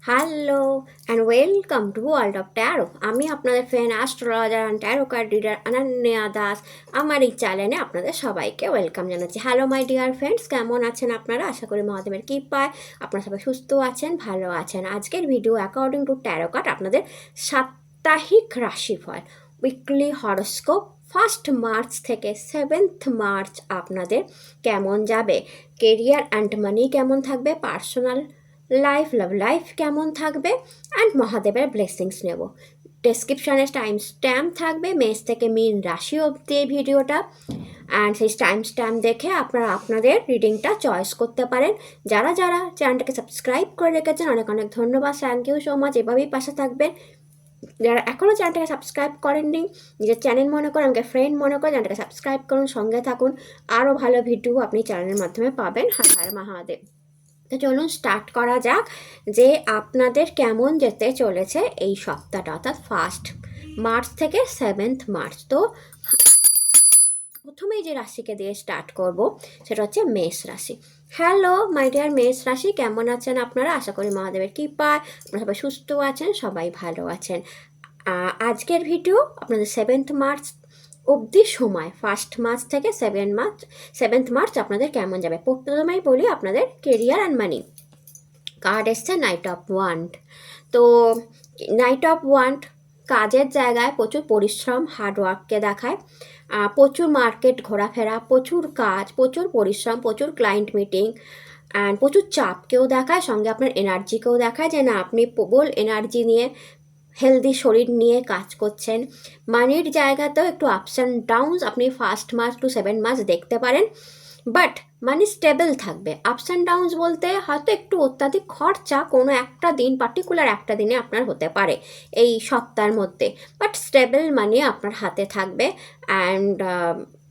Hello and welcome to world of taro. আমি আপনাদের friend astrologer and taro card reader Ananya Das. আমার এই চ্যানেলে আপনাদের সবাইকে ওয়েলকাম জানাচ্ছি। হ্যালো মাই ডিয়ার ফ্রেন্ডস, কেমন আছেন আপনারা? আশা করি মহাদেবের কৃপায় আপনারা সবাই সুস্থ আছেন, ভালো আছেন। আজকের video according to taro card আপনাদের সাপ্তাহিক রাশিফল, উইকলি হরোস্কোপ 1 মার্চ থেকে 7 মার্চ আপনাদের কেমন যাবে, কেরিয়ার অ্যান্ড মানি কেমন থাকবে, পার্সোনাল লাইফ লাভ লাইফ কেমন থাকবে, অ্যান্ড মহাদেবের ব্লেসিংস নেব। ডেসক্রিপশানে টাইম স্ট্যাম্প থাকবে মেষ থেকে মীন রাশি অবধি এই ভিডিওটা, অ্যান্ড সেই টাইম স্ট্যাম্প দেখে আপনারা আপনাদের রিডিংটা চয়েস করতে পারেন। যারা যারা চ্যানেলটাকে সাবস্ক্রাইব করে রেখেছেন অনেক অনেক ধন্যবাদ, থ্যাংক ইউ সো মাচ। এভাবেই পাশে থাকবেন। যারা এখনও চ্যানেলটাকে সাবস্ক্রাইব করেননি, নিজের চ্যানেল মনে করেন, আমাকে ফ্রেন্ড মনে করে চ্যানেলটাকে সাবস্ক্রাইব করুন, সঙ্গে থাকুন। আরও ভালো ভিডিও আপনি চ্যানেলের মাধ্যমে পাবেন। হর হর মহাদেব। তো চলুন স্টার্ট করা যাক যে আপনাদের কেমন যেতে চলেছে এই সপ্তাহটা, অর্থাৎ 1 মার্চ থেকে 7 মার্চ। তো প্রথমেই যে রাশিকে দিয়ে স্টার্ট করব সেটা হচ্ছে মেষ রাশি। হ্যালো মাই ডিয়ার মেষ রাশি, কেমন আছেন আপনারা? আশা করি মহাদেবের কৃপায় আপনারা সবাই সুস্থ আছেন, সবাই ভালো আছেন। আজকের ভিডিও আপনাদের 7 মার্চ অবধি সময়, 1 মার্চ থেকে 7 মার্চ আপনাদের কেমন যাবে। প্রথমেই বলি আপনাদের কেরিয়ার অ্যান্ড মানি। কার্ড এসছে নাইট অফ ওয়ান্ড। তো নাইট অফ ওয়ান্ড কাজের জায়গায় প্রচুর পরিশ্রম, হার্ডওয়ার্ককে দেখায়। প্রচুর মার্কেট ঘোরাফেরা, প্রচুর কাজ, প্রচুর পরিশ্রম, প্রচুর ক্লায়েন্ট মিটিং অ্যান্ড প্রচুর চাপকেও দেখায়, সঙ্গে আপনার এনার্জিকেও দেখায় যে না আপনি প্রবল এনার্জি নিয়ে, হেলদি শরীর নিয়ে কাজ করছেন। মানির জায়গাতেও একটু আপস অ্যান্ড ডাউনস আপনি 1 মার্চ টু 7 মার্চ দেখতে পারেন, বাট মানি স্টেবল থাকবে। আপস অ্যান্ড ডাউনস বলতে হয়তো একটু অত্যাধিক খরচা কোনো একটা দিন, পার্টিকুলার একটা দিনে আপনার হতে পারে এই সপ্তাহের মধ্যে, বাট স্টেবল মানি আপনার হাতে থাকবে। অ্যান্ড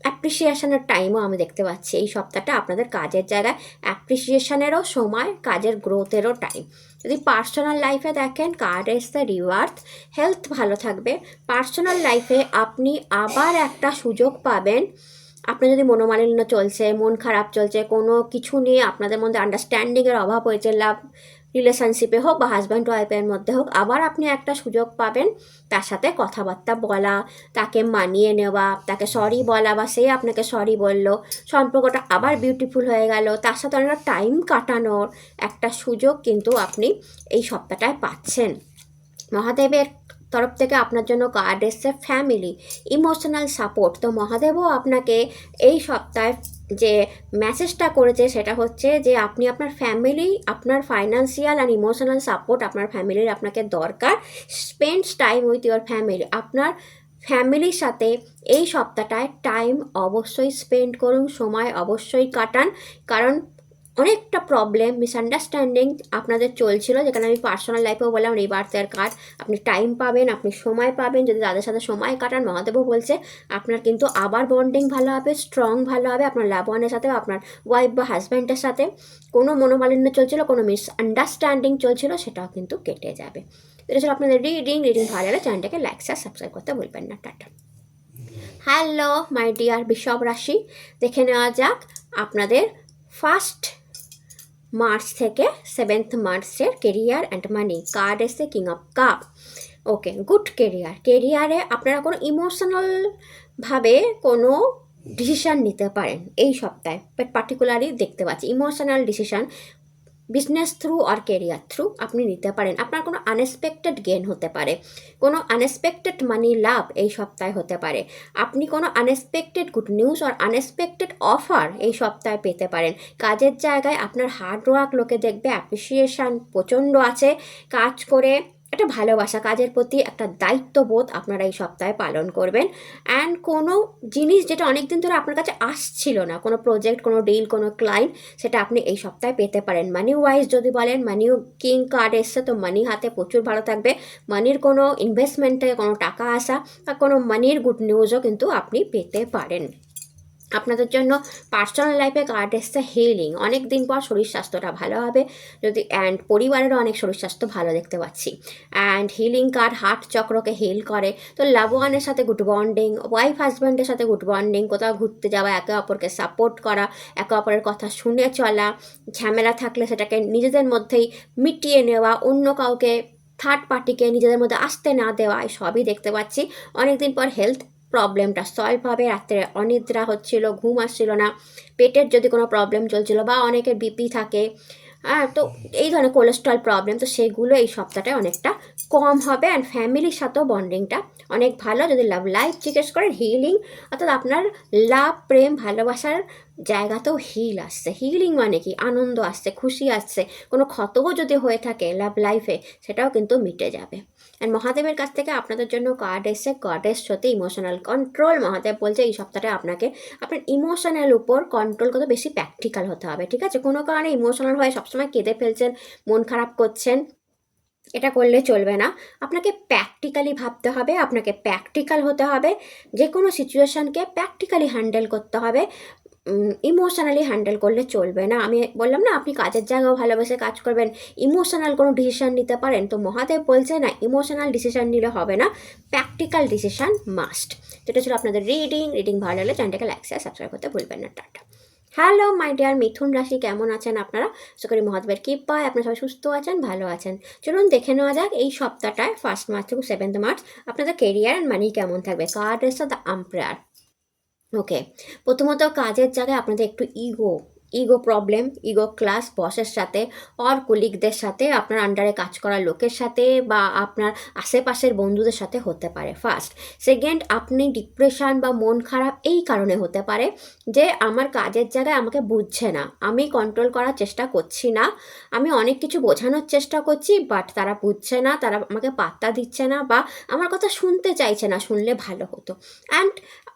অ্যাপ্রিসিয়েশনের টাইমও আমি দেখতে পাচ্ছি এই সপ্তাহটা আপনাদের কাজের জায়গায় অ্যাপ্রিসিয়েশনেরও সময়, কাজের গ্রোথেরও টাইম। যদি পার্সোনাল লাইফে দেখেন, কার্ড এসছে রিওয়ার্থ, হেলথ ভালো থাকবে। পার্সোনাল লাইফে আপনি আবার একটা সুযোগ পাবেন। আপনার যদি মনোমালিন্য চলছে, মন খারাপ চলছে, কোনো কিছু নিয়ে আপনাদের মধ্যে আন্ডারস্ট্যান্ডিংয়ের অভাব হয়েছে, লাভ রিলেশনশিপে হোক বা হাজব্যান্ড ওয়াইফের মধ্যে হোক, আবার আপনি একটা সুযোগ পাবেন তার সাথে কথাবার্তা বলা, তাকে মানিয়ে নেওয়া, তাকে সরি বলা বা সে আপনাকে সরি বলল, সম্পর্কটা আবার বিউটিফুল হয়ে গেল, তার সাথে অনেকটা টাইম কাটানোর একটা সুযোগ কিন্তু আপনি এই সপ্তাহটায় পাচ্ছেন। মহাদেবের তরফ থেকে আপনার জন্য কার্ড এসছে ফ্যামিলি, ইমোশনাল সাপোর্ট। তো মহাদেবও আপনাকে এই সপ্তাহে যে মেসেজটা করেছে সেটা হচ্ছে যে আপনি আপনার ফ্যামিলি, আপনার ফাইন্যান্সিয়াল অ্যান্ড ইমোশনাল সাপোর্ট আপনার ফ্যামিলির আপনাকে দরকার। Spend time with your family. আপনার ফ্যামিলির সাথে এই সপ্তাহটায় টাইম অবশ্যই স্পেন্ড করুন, সময় অবশ্যই কাটান। কারণ অনেকটা প্রবলেম, মিসআন্ডারস্ট্যান্ডিং আপনাদের চলছিল, যেখানে আমি পার্সোনাল লাইফেও বললাম রিবার্থের কার্ড, আপনি টাইম পাবেন, আপনি সময় পাবেন। যদি তাদের সাথে সময় কাটান, মহাদেবও বলছে আপনার কিন্তু আবার বন্ডিং ভালো হবে, স্ট্রং ভালো হবে আপনার লাভ ওয়ানের সাথে, আপনার ওয়াইফ বা হাজব্যান্ডের সাথে। কোনো মনোমালিন্য চলছিল, কোনো মিসআন্ডারস্ট্যান্ডিং চলছিল, সেটাও কিন্তু কেটে যাবে। এটা ছিল আপনাদের রিডিং ভালো লাগলে চ্যানেলটাকে লাইক সাবস্ক্রাইব করতে ভুলবেন না। টাটা। হ্যালো মাই ডিয়ার বৃষভ রাশি, দেখে নেওয়া যাক আপনাদের 1 মার্চ থেকে 7 মার্চের কেরিয়ার অ্যান্ড মানি। কার্ড এসে king of cup. Okay, good career. কেরিয়ারে আপনারা কোনো ইমোশনালভাবে কোনো ডিসিশান নিতে পারেন এই সপ্তাহে, বাট পার্টিকুলারলি দেখতে পাচ্ছি ইমোশনাল ডিসিশান বিজনেস থ্রু আর কেরিয়ার থ্রু আপনি নিতে পারেন। আপনার কোনো আনএক্সপেক্টেড গেন হতে পারে, কোনো আনএক্সপেক্টেড মানি লাভ এই সপ্তাহে হতে পারে। আপনি কোনো আনএক্সপেক্টেড গুড নিউজ আর আনএক্সপেক্টেড অফার এই সপ্তাহে পেতে পারেন। কাজের জায়গায় আপনার হার্ডওয়ার্ক লোকে দেখবে, অ্যাপ্রিসিয়েশান প্রচণ্ড আছে। কাজ করে একটা ভালোবাসা, কাজের প্রতি একটা দায়িত্ববোধ আপনারা এই সপ্তাহে পালন করবেন। অ্যান্ড কোনো জিনিস যেটা অনেক দিন ধরে আপনার কাছে আসছিল না, কোনো প্রজেক্ট, কোনো ডিল, কোনো ক্লায়েন্ট, সেটা আপনি এই সপ্তাহে পেতে পারেন। মানি ওয়াইজ যদি বলেন, মানিও কিং কার্ড এসছে, তো মানি হাতে প্রচুর ভালো থাকবে। মানির কোনো ইনভেস্টমেন্ট থেকে কোনো টাকা আসা বা কোনো মানির গুড নিউজও কিন্তু আপনি পেতে পারেন। আপনাদের জন্য পার্সোনাল লাইফে কার্ড এসছে হিলিং, অনেক দিন পর শরীর স্বাস্থ্যটা ভালো হবে যদি, অ্যান্ড পরিবারেরও অনেক শরীর স্বাস্থ্য ভালো দেখতে পাচ্ছি। অ্যান্ড হিলিং কার্ড হার্ট চক্রকে হিল করে, তো লাভ ওয়ানের সাথে গুড বন্ডিং, ওয়াইফ হাজব্যান্ডের সাথে গুড বন্ডিং, কোথাও ঘুরতে যাওয়া, একে অপরকে সাপোর্ট করা, একে অপরের কথা শুনে চলা, ঝামেলা থাকলে সেটাকে নিজেদের মধ্যেই মিটিয়ে নেওয়া, অন্য কাউকে থার্ড পার্টিকে নিজেদের মধ্যে আসতে না দেওয়া, এই সবই দেখতে পাচ্ছি। অনেকদিন পর হেলথ প্রবলেমটা সলভ হবে, রাত্রে অনিদ্রা হচ্ছিল, ঘুম আসছিল না, পেটের যদি কোনো প্রবলেম চলছিল, বা অনেকের বিপি থাকে, তো এই ধরনের কোলেস্ট্রল প্রবলেম, তো সেগুলো এই সপ্তাহটায় অনেকটা কম হবে। অ্যান্ড ফ্যামিলির সাথেও বন্ডিংটা অনেক ভালো। যদি লাভ লাইফ জিজ্ঞেস করেন, হিলিং, অর্থাৎ আপনার লাভ, প্রেম, ভালোবাসার জায়গাতেও হিল আসছে। হিলিং মানে কি, আনন্দ আসছে, খুশি আসছে, কোনো ক্ষতও যদি হয়ে থাকে লাভ লাইফে সেটাও কিন্তু মিটে যাবে। অ্যান্ড মহাদেবের কাছ থেকে আপনাদের জন্য কার্ড এসছে, গডেস সত্যি ইমোশনাল কন্ট্রোল। মহাদেব বলছে এই সপ্তাহে আপনাকে আপনার ইমোশনাল উপর কন্ট্রোল করতে বেশি প্র্যাকটিক্যাল হতে হবে, ঠিক আছে? কোনো কারণে ইমোশনাল হয়ে সবসময় কেঁদে ফেলছেন, মন খারাপ করছেন, এটা করলে চলবে না। আপনাকে প্র্যাকটিক্যালি ভাবতে হবে, আপনাকে প্র্যাকটিক্যাল হতে হবে, যে কোনো সিচুয়েশানকে প্র্যাকটিক্যালি হ্যান্ডেল করতে হবে, ইমোশনালি হ্যান্ডেল করলে চলবে না। আমি বললাম না, আপনি কাজের জায়গাও ভালোবেসে কাজ করবেন, ইমোশনাল কোনো ডিসিশান নিতে পারেন, তো মহাদেব বলছে না, ইমোশনাল ডিসিশান নিলে হবে না, প্র্যাকটিক্যাল ডিসিশান মাস্ট। যেটা ছিল আপনাদের রিডিং ভালো লাগলে চ্যানেলটাকে লাইক শেয়ার সাবস্ক্রাইব করতে ভুলবেন না। টাটা। হ্যালো মাই ডিয়ার মিথুন রাশি, কেমন আছেন আপনারা? আশা করি মহাদেবের কৃপায় আপনারা সবাই সুস্থ আছেন, ভালো আছেন। চলুন দেখে নেওয়া যাক এই সপ্তাহটায় 1 মার্চ থেকে 7 মার্চ আপনাদের কেরিয়ার অ্যান্ড মানি কেমন থাকবে। কার্ড এসে দ্য আম্পায়ার। ওকে, প্রথমত কাজের জায়গায় আপনাদের একটু ইগো প্রবলেম, ইগো ক্লাস, বসের সাথে অর কলিগদের সাথে, আপনার আন্ডারে কাজ করার লোকের সাথে, বা আপনার আশেপাশের বন্ধুদের সাথে হতে পারে। ফার্স্ট। সেকেন্ড, আপনি ডিপ্রেশন বা মন খারাপ এই কারণে হতে পারে যে আমার কাজের জায়গায় আমাকে বুঝছে না, আমি কন্ট্রোল করার চেষ্টা করছি না, আমি অনেক কিছু বোঝানোর চেষ্টা করছি, বাট তারা বুঝছে না, তারা আমাকে পাত্তা দিচ্ছে না, বা আমার কথা শুনতে চাইছে না, শুনলে ভালো হতো। অ্যান্ড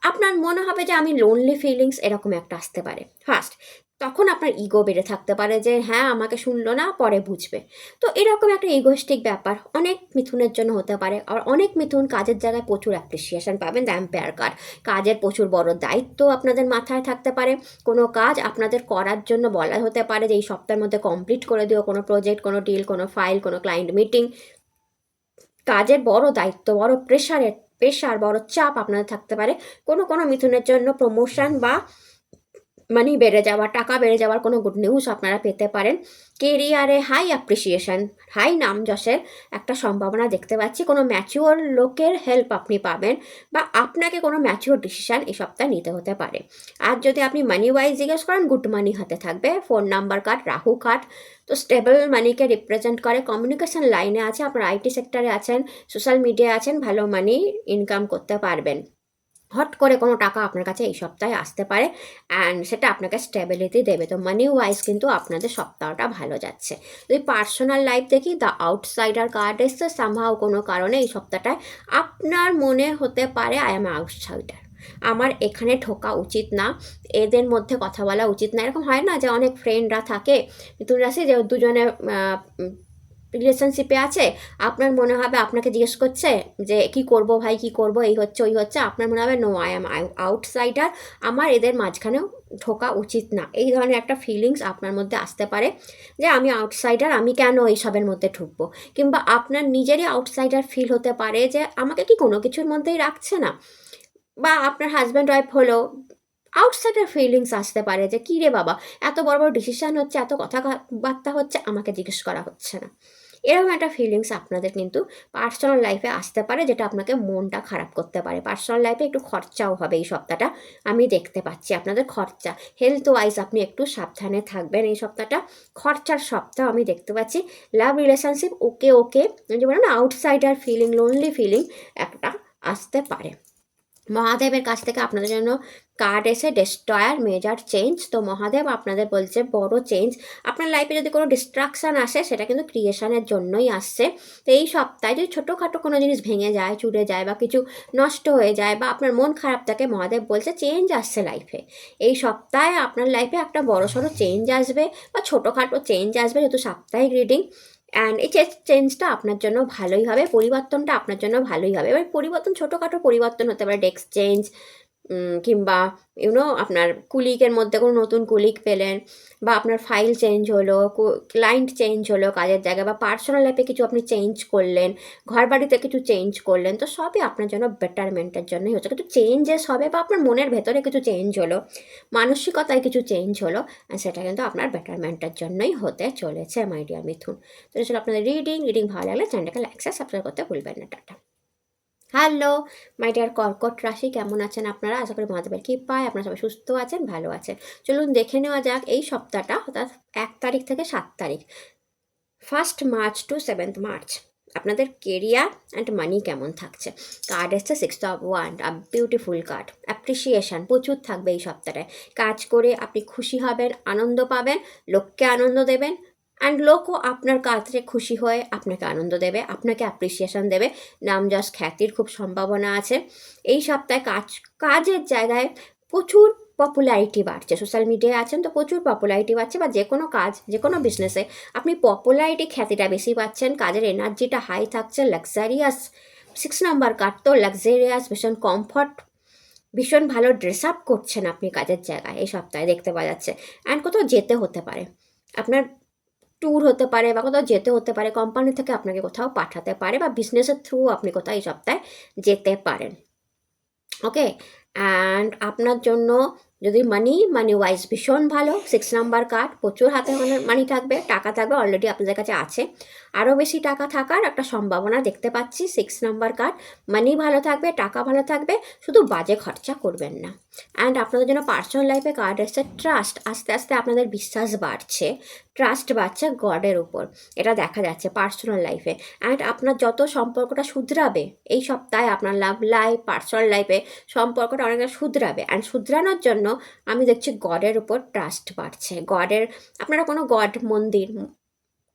আপনার মনে হবে যে আমি লোনলি ফিলিংস, এরকম একটা আসতে পারে। ফার্স্ট, তখন আপনার ইগো বেড়ে থাকতে পারে যে হ্যাঁ আমাকে শুনলো না, পরে বুঝবে। তো এরকম একটা ইগোস্টিক ব্যাপার অনেক মিথুনের জন্য হতে পারে। আর অনেক মিথুন কাজের জায়গায় প্রচুর অ্যাপ্রিসিয়েশন পাবেন, দ্য এম্পায়ার কার্ড। কাজের প্রচুর বড় দায়িত্ব আপনাদের মাথায় থাকতে পারে, কোনো কাজ আপনাদের করার জন্য বলা হতে পারে যে এই সপ্তাহের মধ্যে কমপ্লিট করে দিও, কোনো প্রজেক্ট, কোনো ডিল, কোনো ফাইল, কোনো ক্লায়েন্ট মিটিং। কাজের বড় দায়িত্ব, বড় প্রেশার, বড় চাপ আপনাদের থাকতে পারে। কোনো মিথুনের জন্য প্রমোশন বা মানি বেড়ে যাওয়া, টাকা বেড়ে যাওয়ার কোনো গুড নিউজ আপনারা পেতে পারেন। কেরিয়ারে হাই অ্যাপ্রিসিয়েশন, হাই নাম যশের একটা সম্ভাবনা দেখতে পাচ্ছি। কোনো ম্যাচিওর লোকের হেল্প আপনি পাবেন, বা আপনাকে কোনো ম্যাচিওর ডিসিশান এই সপ্তাহে নিতে হতে পারে। আর যদি আপনি মানি ওয়াইজ জিজ্ঞেস করেন, গুড মানি হাতে থাকবে। Phone number card, Rahu card, তো স্টেবল মানিকে রিপ্রেজেন্ট করে। কমিউনিকেশন লাইনে আছে, আপনার আইটি সেক্টরে আছেন, সোশ্যাল মিডিয়ায় আছেন, ভালো মানি ইনকাম করতে পারবেন। হট করে কোনো টাকা আপনার কাছে এই সপ্তাহে আসতে পারে, অ্যান্ড সেটা আপনাকে স্টেবিলিটি দেবে। তো মানি ওয়াইজ কিন্তু আপনাদের সপ্তাহটা ভালো যাচ্ছে। যদি পার্সোনাল লাইফ দেখি, দ্য আউটসাইডার কার্ড এসছে। সামহাও কোনো কারণে এই সপ্তাহটায় আপনার মনে হতে পারে আই এম আউটসাইডার, আমার এখানে ঢোকা উচিত না, এদের মধ্যে কথা বলা উচিত না। এরকম হয় না যে অনেক ফ্রেন্ডরা থাকে মিথুন রাশি, যে দুজনে রিলেশনশিপে আছে, আপনার মনে হবে, আপনাকে জিজ্ঞেস করছে যে কি করব ভাই, কি করব, এই হচ্ছে ওই হচ্ছে, আপনার মনে হবে নো, আই এম আউটসাইডার, আমার এদের মাঝখানেও ঢোকা উচিত না। এই ধরনের একটা ফিলিংস আপনার মধ্যে আসতে পারে যে আমি আউটসাইডার, আমি কেন এইসবের মধ্যে ঢুকবো। কিংবা আপনার নিজেরই আউটসাইডার ফিল হতে পারে যে আমাকে কি কোনো কিছুর মধ্যেই রাখছে না। বা আপনার হাজব্যান্ড ওয়াইফ হলো, আউটসাইডার ফিলিংস আসতে পারে যে কী রে বাবা, এত বড় বড় ডিসিশান হচ্ছে, এত কথাবার্তা হচ্ছে, আমাকে জিজ্ঞেস করা হচ্ছে না। এরকম একটা ফিলিংস আপনাদের কিন্তু পার্সোনাল লাইফে আসতে পারে, যেটা আপনাকে মনটা খারাপ করতে পারে। পার্সোনাল লাইফে একটু খরচাও হবে এই সপ্তাহটা, আমি দেখতে পাচ্ছি আপনাদের খরচা। হেলথ ওয়াইজ আপনি একটু সাবধানে থাকবেন এই সপ্তাহটা, খরচার সপ্তাহ আমি দেখতে পাচ্ছি। লাভ রিলেশনশিপ ওকে, যে বলেন না আউটসাইডার ফিলিং, লোনলি ফিলিং একটা আসতে পারে। মহাদেবের কাছ থেকে আপনাদের জন্য কার্ড এসে ডিস্ট্রয়ার, মেজর চেঞ্জ। তো মহাদেব আপনাদের বলছে বড় চেঞ্জ আপনার লাইফে, যদি কোনো ডিস্ট্রাকশান আসে সেটা কিন্তু ক্রিয়েশনের জন্যই আসছে। তো এই সপ্তাহে যদি ছোটোখাটো কোনো জিনিস ভেঙে যায়, চুরে যায়, বা কিছু নষ্ট হয়ে যায়, বা আপনার মন খারাপ থাকে, মহাদেব বলছে চেঞ্জ আসছে লাইফে। এই সপ্তাহে আপনার লাইফে একটা বড়সড় চেঞ্জ আসবে, বা ছোটোখাটো চেঞ্জ আসবে, যেহেতু সাপ্তাহিক রিডিং। অ্যান্ড এই চেঞ্জটা আপনার জন্য ভালোই হবে, পরিবর্তনটা আপনার জন্য ভালোই হবে। এবার পরিবর্তন ছোটোখাটো পরিবর্তন হতে পারে, ডেস্ক চেঞ্জ, কিংবা আপনার কুলিকের মধ্যে কোনো নতুন কুলিক পেলেন, বা আপনার ফাইল চেঞ্জ হলো, ক্লায়েন্ট চেঞ্জ হলো কাজের জায়গায়, বা পার্সোনাল লাইফে কিছু আপনি চেঞ্জ করলেন, ঘর বাড়িতে কিছু চেঞ্জ করলেন, তো সবই আপনার জন্য বেটারমেন্টের জন্যই হচ্ছে। কিছু চেঞ্জেস হবে, বা আপনার মনের ভেতরে কিছু চেঞ্জ হলো, মানসিকতায় কিছু চেঞ্জ হলো, সেটা কিন্তু আপনার বেটারমেন্টের জন্যই হতে চলেছে মাই ডিয়ার মিথুন। তো এটা ছিল আপনাদের রিডিং ভালো লাগলে চ্যানেলটাকে লাইক সাবস্ক্রাইব করতে ভুলবেন না। টাটা। হ্যালো মাই ডিয়ার কর্কট রাশি, কেমন আছেন আপনারা? আশা করি মহাদেবের কৃপায় আপনারা সবাই সুস্থ আছেন, ভালো আছেন। চলুন দেখে নেওয়া যাক এই সপ্তাহটা, অর্থাৎ 1 তারিখ থেকে 7 তারিখ, 1 মার্চ টু 7 মার্চ আপনাদের কেরিয়ার অ্যান্ড মানি কেমন থাকছে। কার্ড এসছে 6 of wand, a beautiful card. Appreciation প্রচুর থাকবে এই সপ্তাহটায়। কাজ করে আপনি খুশি হবেন, আনন্দ পাবেন, লোককে আনন্দ দেবেন, অ্যান্ড লোকও আপনার কাজে খুশি হয়ে আপনাকে আনন্দ দেবে, আপনাকে অ্যাপ্রিসিয়েশন দেবে। নাম যশ খ্যাতির খুব সম্ভাবনা আছে এই সপ্তাহে। কাজের জায়গায় প্রচুর পপুলারিটি বাড়ছে। সোশ্যাল মিডিয়ায় আছেন তো প্রচুর পপুলারিটি বাড়ছে, বা যে কোনো কাজ, যে কোনো বিজনেসে আপনি পপুলারিটি, খ্যাতিটা বেশি পাচ্ছেন, কাজের এনার্জিটা হাই থাকছে, লাক্সারিয়াস। 6 নাম্বার কার্ড তো লাক্সারিয়াস, ভীষণ কমফর্ট, ভীষণ ভালো ড্রেস আপ করছেন আপনি কাজের জায়গায় এই সপ্তাহে দেখতে পাওয়া যাচ্ছে। অ্যান্ড কোথাও যেতে হতে পারে, আপনার ট্যুর হতে পারে, বা কোথাও যেতে হতে পারে, কোম্পানি থেকে আপনাকে কোথাও পাঠাতে পারে, বা বিজনেসের থ্রু আপনি কোথাও এই সপ্তাহে যেতে পারেন। ওকে, অ্যান্ড আপনার জন্য যদি মানি ওয়াইজ ভীষণ ভালো। 6 নাম্বার কার্ড, প্রচুর হাতে মানি থাকবে, টাকা থাকবে, অলরেডি আপনাদের কাছে আছে, আরও বেশি টাকা থাকার একটা সম্ভাবনা দেখতে পাচ্ছি। 6 নাম্বার কার্ড, মানি ভালো থাকবে, টাকা ভালো থাকবে, শুধু বাজে খরচা করবেন না। অ্যান্ড আপনাদের জন্য পার্সোনাল লাইফে কার্ড এসছে ট্রাস্ট। আস্তে আস্তে আপনাদের বিশ্বাস বাড়ছে, ট্রাস্ট বাড়ছে গডের উপর, এটা দেখা যাচ্ছে পার্সোনাল লাইফে। অ্যান্ড আপনার যত সম্পর্কটা শুধরাবে এই সপ্তাহে, আপনার লাভ লাইফ, পার্সোনাল লাইফে সম্পর্কটা অনেকটা শুধরাবে। অ্যান্ড শুধরানোর জন্য আমি দেখছি গডের উপর ট্রাস্ট বাড়ছে। আপনারা কোনো গড মন্দির,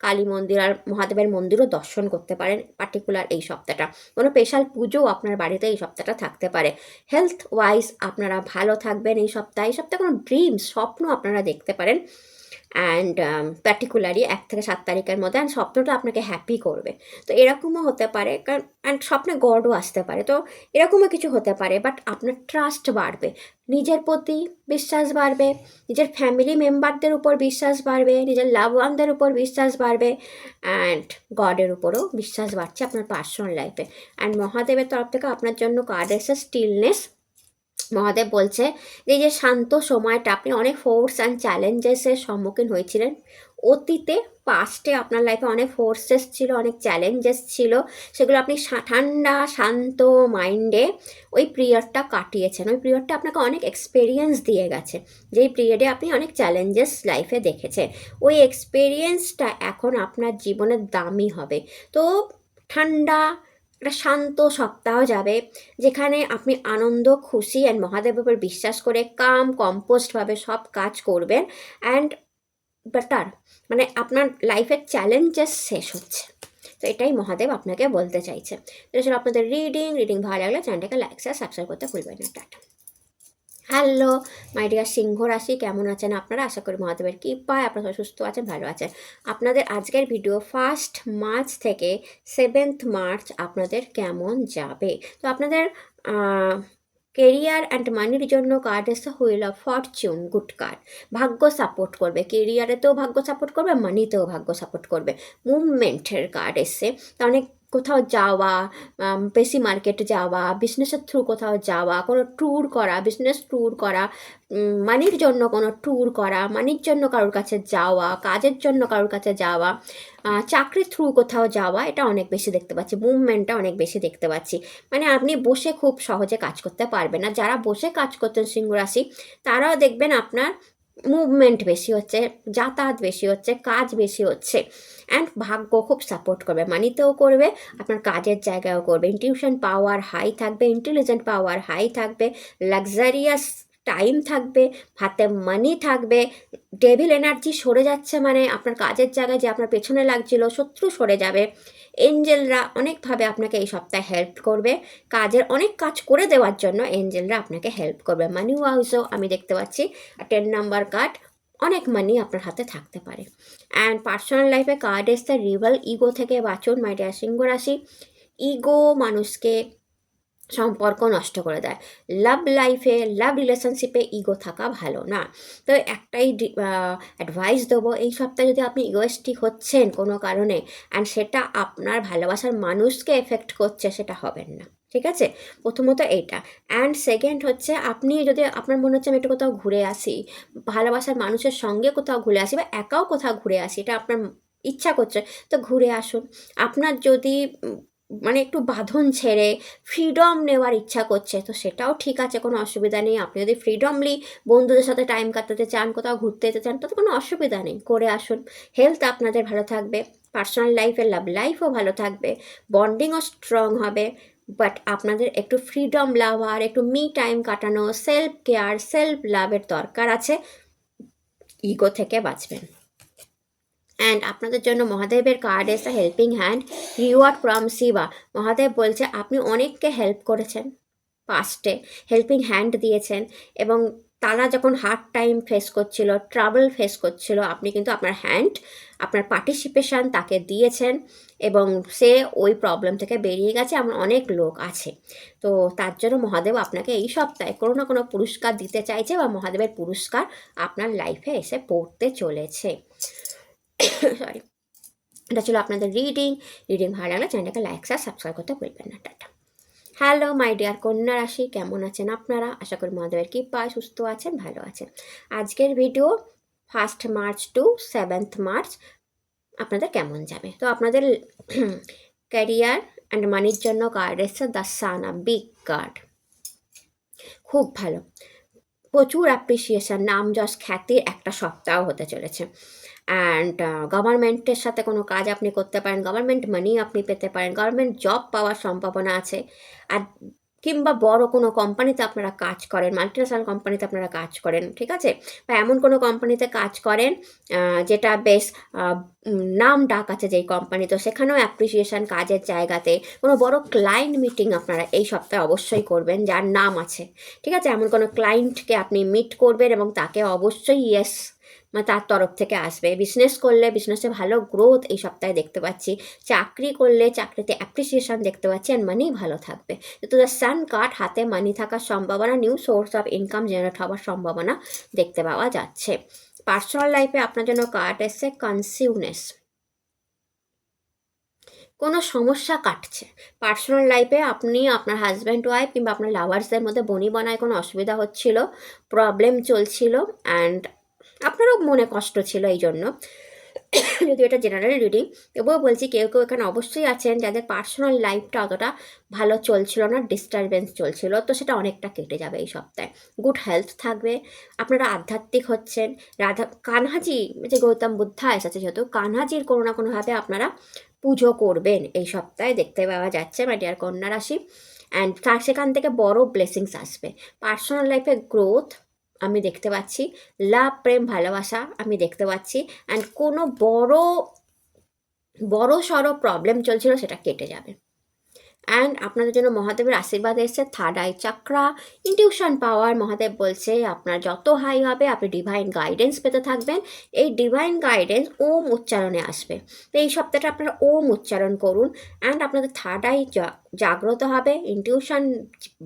কালী মন্দির আর মহাদেবের মন্দিরও দর্শন করতে পারেন পার্টিকুলার এই সপ্তাহটা। কোনো স্পেশাল পুজোও আপনার বাড়িতে এই সপ্তাহটা থাকতে পারে। হেলথ ওয়াইজ আপনারা ভালো থাকবেন এই সপ্তাহে। এই সপ্তাহে কোনো স্বপ্ন আপনারা দেখতে পারেন, অ্যান্ড পার্টিকুলারলি 1 থেকে 7 তারিখের মধ্যে, অ্যান্ড স্বপ্নটা আপনাকে হ্যাপি করবে। তো এরকমও হতে পারে, কারণ অ্যান্ড স্বপ্নে গডও আসতে পারে, তো এরকমও কিছু হতে পারে। বাট আপনার ট্রাস্ট বাড়বে, নিজের প্রতি বিশ্বাস বাড়বে, নিজের ফ্যামিলি মেম্বারদের উপর বিশ্বাস বাড়বে, নিজের লাভ ওয়ানদের উপর বিশ্বাস বাড়বে, অ্যান্ড গডের উপরও বিশ্বাস বাড়ছে আপনার পার্সোনাল লাইফে। অ্যান্ড মহাদেবের তরফ থেকে আপনার জন্য কার্ড এসে স্টিলনেস। মহাদেব বলছে যে এই যে শান্ত সময়টা, আপনি অনেক ফোর্স অ্যান্ড চ্যালেঞ্জেসের সম্মুখীন হয়েছিলেন অতীতে, পাস্টে আপনার লাইফে অনেক ফোর্সেস ছিল, অনেক চ্যালেঞ্জেস ছিল, সেগুলো আপনি ঠান্ডা শান্ত মাইন্ডে ওই পিরিয়ডটা কাটিয়েছেন। ওই পিরিয়ডটা আপনাকে অনেক এক্সপিরিয়েন্স দিয়ে গেছে, যেই পিরিয়ডে আপনি অনেক চ্যালেঞ্জেস লাইফে দেখেছেন। ওই এক্সপিরিয়েন্সটা এখন আপনার জীবনের দামি হবে। তো ঠান্ডা একটা শান্ত সপ্তাহ যাবে, যেখানে আপনি আনন্দ, খুশি অ্যান্ড মহাদেবের উপর বিশ্বাস করে কম্পোস্টভাবে সব কাজ করবেন। অ্যান্ড বেটার, মানে আপনার লাইফের চ্যালেঞ্জেস শেষ হচ্ছে। তো এটাই মহাদেব আপনাকে বলতে চাইছে। এটা ছিল আপনাদের রিডিং ভালো লাগলে চ্যানেলটাকে লাইক সাবস্ক্রাইব করতে ভুলবেন না। টাটা। হ্যালো মাই ডিয়ার সিংহ রাশি, কেমন আছেন আপনারা? আশা করি মহাদেবের কৃপায় আপনারা সবাই সুস্থ আছেন, ভালো আছেন। আপনাদের আজকের ভিডিও 1 মার্চ থেকে 7 মার্চ আপনাদের কেমন যাবে। তো আপনাদের কেরিয়ার অ্যান্ড মানির জন্য কার্ড এসে wheel of Fortune, good card. ভাগ্য সাপোর্ট করবে, কেরিয়ারেতেও ভাগ্য সাপোর্ট করবে, মানিতেও ভাগ্য সাপোর্ট করবে। মুভমেন্টের কার্ড এসে, তো অনেক কোথাও যাওয়া, বেশি মার্কেটে যাওয়া, বিজনেসের থ্রু কোথাও যাওয়া, কোনো ট্যুর করা, বিজনেস ট্যুর করা, মানির জন্য কোনো ট্যুর করা, মানির জন্য কারোর কাছে যাওয়া, কাজের জন্য কারোর কাছে যাওয়া, চাকরির থ্রু কোথাও যাওয়া, এটা অনেক বেশি দেখতে পাচ্ছি। মুভমেন্টটা অনেক বেশি দেখতে পাচ্ছি। মানে আপনি বসে খুব সহজে কাজ করতে পারবেন না। যারা বসে কাজ করতেন সিংহ রাশি, তারাও দেখবেন আপনার মুভমেন্ট বেশি হচ্ছে, যাতায়াত বেশি হচ্ছে, কাজ বেশি হচ্ছে। অ্যান্ড ভাগ্য খুব সাপোর্ট করবে, মানিতেও করবে, আপনার কাজের জায়গায়ও করবে। ইনটিউশন পাওয়ার হাই থাকবে, ইন্টেলিজেন্ট পাওয়ার হাই থাকবে, লাক্সারিয়াস টাইম থাকবে, হাতে মানি থাকবে। ডেভিল এনার্জি সরে যাচ্ছে, মানে আপনার কাজের জায়গায় যে আপনার পেছনে লাগছিল শত্রু সরে যাবে। এঞ্জেলরা অনেকভাবে আপনাকে এই সপ্তাহে হেল্প করবে, কাজের অনেক কাজ করে দেওয়ার জন্য এঞ্জেলরা আপনাকে হেল্প করবে। মানি ওয়াইজও আমি দেখতে পাচ্ছি 10 নাম্বার কার্ড, অনেক মানি আপনার হাতে থাকতে পারে। অ্যান্ড পার্সোনাল লাইফে কার্ড এসছে রিভেল। ইগো থেকে বাঁচুন মাই ডিয়ার সিংহ রাশি। ইগো মানুষকে সম্পর্ক নষ্ট করে দেয়। লাভ লাইফে, লাভ রিলেশনশিপে ইগো থাকা ভালো না। তো একটাই অ্যাডভাইস দেবো, এই সপ্তাহে যদি আপনি ইগোয়েস্টিক হচ্ছেন কোনো কারণে অ্যান্ড সেটা আপনার ভালোবাসার মানুষকে এফেক্ট করছে, সেটা হবেন না, ঠিক আছে? প্রথমত এইটা। অ্যান্ড সেকেন্ড হচ্ছে, আপনি যদি আপনার মনে হচ্ছে আমি একটু কোথাও ঘুরে আসি, ভালোবাসার মানুষের সঙ্গে কোথাও ঘুরে আসি বা একাও কোথাও ঘুরে আসি, এটা আপনার ইচ্ছা করছে, তো ঘুরে আসুন। আপনার যদি মানে একটু বাঁধন ছেড়ে ফ্রিডম নেওয়ার ইচ্ছা করছে, তো সেটাও ঠিক আছে, কোনো অসুবিধা নেই। আপনি যদি ফ্রিডমলি বন্ধুদের সাথে টাইম কাটাতে চান, কোথাও ঘুরতে যেতে চান, তাতে কোনো অসুবিধা নেই, করে আসুন। হেলথ আপনাদের ভালো থাকবে, পার্সোনাল লাইফে, লাভ লাইফও ভালো থাকবে, বন্ডিংও স্ট্রং হবে। বাট আপনাদের একটু ফ্রিডম লাভার, একটু মি টাইম কাটানো, সেলফ কেয়ার, সেলফ লাভের দরকার আছে, ইগো থেকে বাঁচবেন। অ্যান্ড আপনাদের জন্য মহাদেবের কার্ড এসে helping hand, reward from Shiva. Mahadev বলছে আপনি অনেককে হেল্প করেছেন পাস্টে, হেল্পিং হ্যান্ড দিয়েছেন, এবং তারা যখন হার্ড টাইম ফেস করছিল, ট্রাবল ফেস করছিল, আপনি কিন্তু আপনার হ্যান্ড, আপনার পার্টিসিপেশান তাকে দিয়েছেন, এবং সে ওই প্রবলেম থেকে বেরিয়ে গেছে। এমন অনেক লোক আছে। তো তার জন্য মহাদেব আপনাকে এই সপ্তাহে কোনো না কোনো পুরস্কার দিতে চাইছে, বা মহাদেবের পুরস্কার আপনার লাইফে এসে পড়তে চলেছে। সরি, এটা ছিল আপনাদের রিডিং ভালো লাগলে চ্যানেলটাকে লাইক আর সাবস্ক্রাইব করতে ভুলবেন না। টাটা। হ্যালো মাই ডিয়ার কন্যা রাশি, কেমন আছেন আপনারা? আশা করি মহাদেবের কৃপায় সুস্থ আছেন, ভালো আছেন। আজকের ভিডিও 1 মার্চ টু 7 মার্চ আপনাদের কেমন যাবে। তো আপনাদের ক্যারিয়ার অ্যান্ড মানির জন্য কার্ড এসছে the sun, a big card, খুব ভালো, প্রচুর অ্যাপ্রিসিয়েশন, নাম যশ খ্যাতির একটা সপ্তাহ হতে চলেছে। অ্যান্ড গভর্নমেন্টের সাথে কোনো কাজ আপনি করতে পারেন, গভর্নমেন্ট মানি আপনি পেতে পারেন, গভর্নমেন্ট জব পাওয়ার সম্ভাবনা আছে। আর কিংবা বড় কোনো কোম্পানিতে আপনারা কাজ করেন, মাল্টিন্যাশনাল কোম্পানিতে আপনারা কাজ করেন, ঠিক আছে? বা এমন কোনো কোম্পানিতে কাজ করেন যেটা বেশ নাম ডাক আছে যেই কোম্পানি, তো সেখানেও অ্যাপ্রিসিয়েশন, কাজের জায়গাতে কোনো বড় ক্লায়েন্ট মিটিং আপনারা এই সপ্তাহে অবশ্যই করবেন যার নাম আছে, ঠিক আছে? এমন কোনো ক্লায়েন্টকে আপনি মিট করবেন এবং তাকে অবশ্যই ইয়েস মানে তার তরফ থেকে আসবে। বিজনেস করলে বিজনেসে ভালো গ্রোথ এই সপ্তাহে দেখতে পাচ্ছি, চাকরি করলে চাকরিতে অ্যাপ্রিসিয়েশন দেখতে পাচ্ছি, আর মানি ভালো থাকবে। তো দ্য সান কার্ড, হাতে মানি থাকার সম্ভাবনা, new source of income generate হওয়ার সম্ভাবনা দেখতে পাওয়া যাচ্ছে। পার্সোনাল লাইফে আপনার জন্য কার্ড এসছে কনসিউনেস, কোনো সমস্যা কাটছে পার্সোনাল লাইফে। আপনি আপনার হাজব্যান্ড ওয়াইফ কিংবা আপনার লাভার্সদের মধ্যে বনিবনায় কোনো অসুবিধা হচ্ছিল, প্রবলেম চলছিল, অ্যান্ড আপনারও মনে কষ্ট ছিল এই জন্য। যদিও এটা জেনারেল রিডিং, তবুও বলছি কেউ কেউ এখানে অবশ্যই আছেন যাদের পার্সোনাল লাইফটা অতটা ভালো চলছিল না, ডিস্টারবেন্স চলছিল, তো সেটা অনেকটা কেটে যাবে এই সপ্তাহে। গুড হেলথ থাকবে, আপনারা আধ্যাত্মিক হচ্ছেন। কানহাজি, যে গৌতম বুদ্ধা এসেছে যেহেতু, কানহাজির কোনো না কোনোভাবে আপনারা পুজো করবেন এই সপ্তাহে দেখতে পাওয়া যাচ্ছে মাই ডিয়ার কন্যা রাশি। অ্যান্ড সেখান থেকে বড় ব্লেসিংস আসবে। পার্সোনাল লাইফে গ্রোথ আমি দেখতে পাচ্ছি, লাভ, প্রেম, ভালোবাসা আমি দেখতে পাচ্ছি, অ্যান্ড কোনো বড় সড়ো প্রবলেম চলছিল সেটা কেটে যাবে। অ্যান্ড আপনাদের জন্য মহাদেবের আশীর্বাদ এসছে থার্ড আই চাকরা, ইনটিউশন পাওয়ার। মহাদেব বলছে আপনার যত হাই হবে আপনি ডিভাইন গাইডেন্স পেতে থাকবেন। এই ডিভাইন গাইডেন্স ওম উচ্চারণে আসবে। তো এই সপ্তাহটা আপনারা ওম উচ্চারণ করুন, অ্যান্ড আপনাদের থার্ড আই জাগ্রত হবে, ইনটিউশন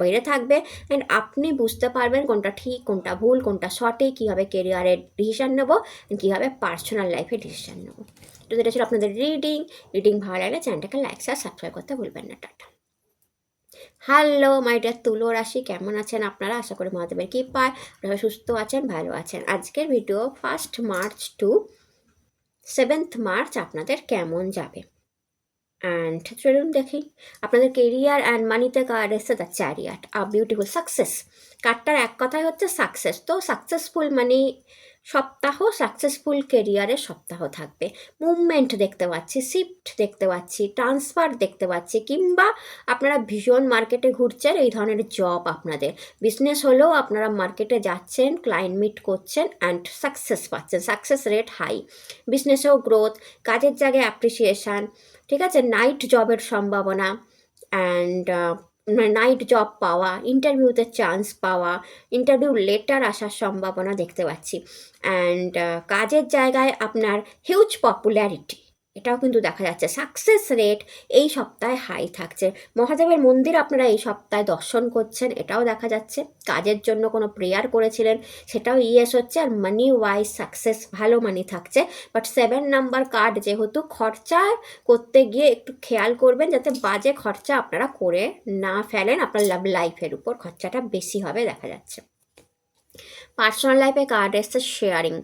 বেড়ে থাকবে, অ্যান্ড আপনি বুঝতে পারবেন কোনটা ঠিক, কোনটা ভুল, কোনটা সঠিক, কীভাবে কেরিয়ারের ডিসিশান নেবো, কীভাবে পার্সোনাল লাইফে ডিসিশান নেবো। তো এটা ছিল আপনাদের রিডিং ভালো লাগলে চ্যানেলটাকে লাইক আর সাবস্ক্রাইব করতে ভুলবেন না। টাটা। হ্যালো মাই ডিয়ার তুলো রাশি, কেমন আছেন আপনারা? আশা করি মহাদেবের কৃপায় আপনারা সুস্থ আছেন, ভালো আছেন। আজকের ভিডিও 1 মার্চ টু 7 মার্চ আপনাদের কেমন যাবে। অ্যান্ড চলুন দেখি আপনাদের কেরিয়ার অ্যান্ড মানিতে কার্ড এসছে the chariot, a beautiful success. কার্ডটার এক কথাই হচ্ছে সাকসেস। তো সাকসেসফুল মানে সপ্তাহ, সাকসেসফুল কেরিয়ারের সপ্তাহ থাকবে। মুভমেন্ট দেখতে পাচ্ছি, শিফট দেখতে পাচ্ছি, ট্রান্সফার দেখতে পাচ্ছি, কিংবা আপনারা ভীষণ মার্কেটে ঘুরছেন, এই ধরনের জব আপনাদের। বিজনেস হলেও আপনারা মার্কেটে যাচ্ছেন, ক্লায়েন্ট মিট করছেন, অ্যান্ড সাকসেস পাচ্ছেন, সাকসেস রেট হাই। বিজনেসেও গ্রোথ, কাজের জায়গায় অ্যাপ্রিসিয়েশান, ঠিক আছে? নাইট জবের সম্ভাবনা, অ্যান্ড নাইট জব পাওয়া, ইন্টারভিউতে চান্স পাওয়া, ইন্টারভিউ লেটার আসার সম্ভাবনা দেখতে পাচ্ছি। অ্যান্ড কাজের জায়গায় আপনার হিউজ পপুলারিটি, এটাও কিন্তু দেখা যাচ্ছে। সাকসেস রেট এই সপ্তাহে হাই থাকছে। মহাদেবের মন্দির আপনারা এই সপ্তাহে দর্শন করছেন, এটাও দেখা যাচ্ছে। কাজের জন্য কোনো প্রেয়ার করেছিলেন, সেটাও ইয়েস হচ্ছে। আর মানি ওয়াইজ সাকসেস, ভালো মানি থাকছে। বাট 7 নাম্বার কার্ড যেহেতু, খরচা করতে গিয়ে একটু খেয়াল করবেন যাতে বাজে খরচা আপনারা করে না ফেলেন। আপনার লাভ লাইফের উপর খরচাটা বেশি হবে দেখা যাচ্ছে। পার্সোনাল লাইফে কার্ড এসছে শেয়ারিং।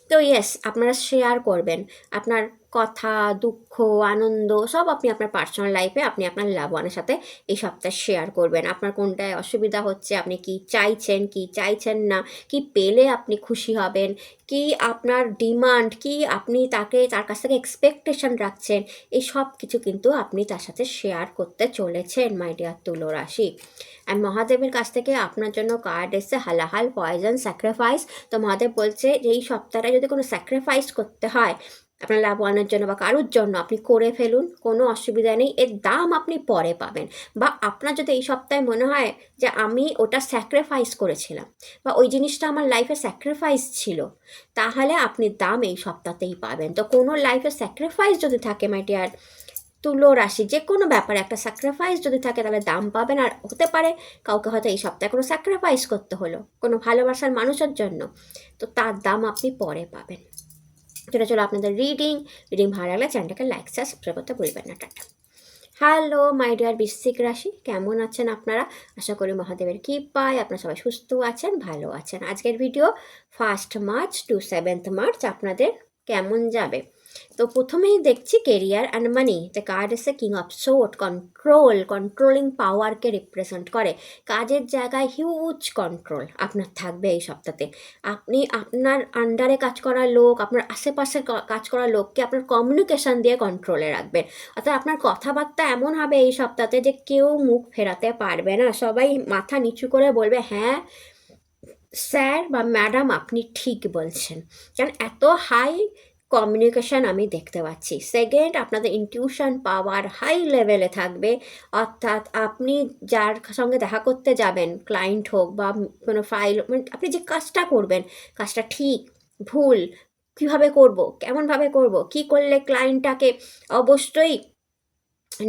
তো ইয়েস, আপনারা শেয়ার করবেন আপনার কথা, দুঃখ, আনন্দ সব আপনি আপনার পার্সোনাল লাইফে আপনি আপনার লাভ ওয়ানের সাথে এই সপ্তাহে শেয়ার করবেন। আপনার কোনটায় অসুবিধা হচ্ছে, আপনি কি চাইছেন, কি চাইছেন না, কি পেলে আপনি খুশি হবেন, কি আপনার ডিমান্ড, কি আপনি তার কাছ থেকে এক্সপেকটেশন রাখছেন, এই সব কিছু কিন্তু আপনি তার সাথে শেয়ার করতে চলেছেন মাই ডিয়ার তুলো রাশি। আর মহাদেবের কাছ থেকে আপনার জন্য কার্ড এসছে হালাহাল, পয়জন, স্যাক্রিফাইস। তো মহাদেব বলছে এই সপ্তাহে যদি কোনো স্যাক্রিফাইস করতে হয় আপনার লাভ ওয়ানের জন্য বা কারোর জন্য, আপনি করে ফেলুন, কোনো অসুবিধা নেই। এর দাম আপনি পরে পাবেন। বা আপনার যদি এই সপ্তাহে মনে হয় যে আমি ওটা স্যাক্রিফাইস করেছিলাম বা ওই জিনিসটা আমার লাইফে স্যাক্রিফাইস ছিল, তাহলে আপনি দাম এই সপ্তাহতেই পাবেন। তো কোনো লাইফে স্যাক্রিফাইস যদি থাকে মাই ডিয়ার তুলো রাশি, যে কোনো ব্যাপারে একটা স্যাক্রিফাইস যদি থাকে তাহলে দাম পাবেন। আর হতে পারে কাউকে হয়তো এই সপ্তাহে কোনো স্যাক্রিফাইস করতে হলো কোনো ভালোবাসার মানুষের জন্য, তো তার দাম আপনি পরে পাবেন। যেটা চলো আপনাদের রিডিং ভালো লাগলে চ্যানেলটাকে লাইক সাবস্ক্রাইব করতে ভুলবেন না। টাটা। হ্যালো মাই ডিয়ার বৃশ্চিক রাশি, কেমন আছেন আপনারা? আশা করি মহাদেবের কৃপায় আপনারা সবাই সুস্থ আছেন, ভালো আছেন। আজকের ভিডিও 1 মার্চ টু 7 মার্চ আপনাদের কেমন যাবে। তো প্রথমেই দেখছি career and money. The card এসে কিং অফ সোর্ড, কন্ট্রোলিং পাওয়ারকে রিপ্রেজেন্ট করে। কাজের জায়গায় হিউজ কন্ট্রোল আপনার থাকবে এই সপ্তাহে। আপনি আপনার আন্ডারে কাজ করা লোক, আপনার আশেপাশে কাজ করা লোককে আপনার কমিউনিকেশন দিয়ে কন্ট্রোলে রাখবেন। অর্থাৎ আপনার কথাবার্তা এমন হবে এই সপ্তাহে যে কেউ মুখ ফেরাতে পারবে না, সবাই মাথা নিচু করে বলবে হ্যাঁ স্যার বা ম্যাডাম আপনি ঠিক বলছেন। কারণ এত হাই কমিউনিকেশান আমি দেখতে পাচ্ছি। সেকেন্ড, আপনাদের ইনটিউশন পাওয়ার হাই লেভেলে থাকবে। অর্থাৎ আপনি যার সঙ্গে দেখা করতে যাবেন, ক্লায়েন্ট হোক বা কোনো ফাইল, মানে আপনি যে কাজটা করবেন, কাজটা ঠিক ভুল, কীভাবে করব, কেমনভাবে করব, কি করলে ক্লায়েন্টটাকে অবশ্যই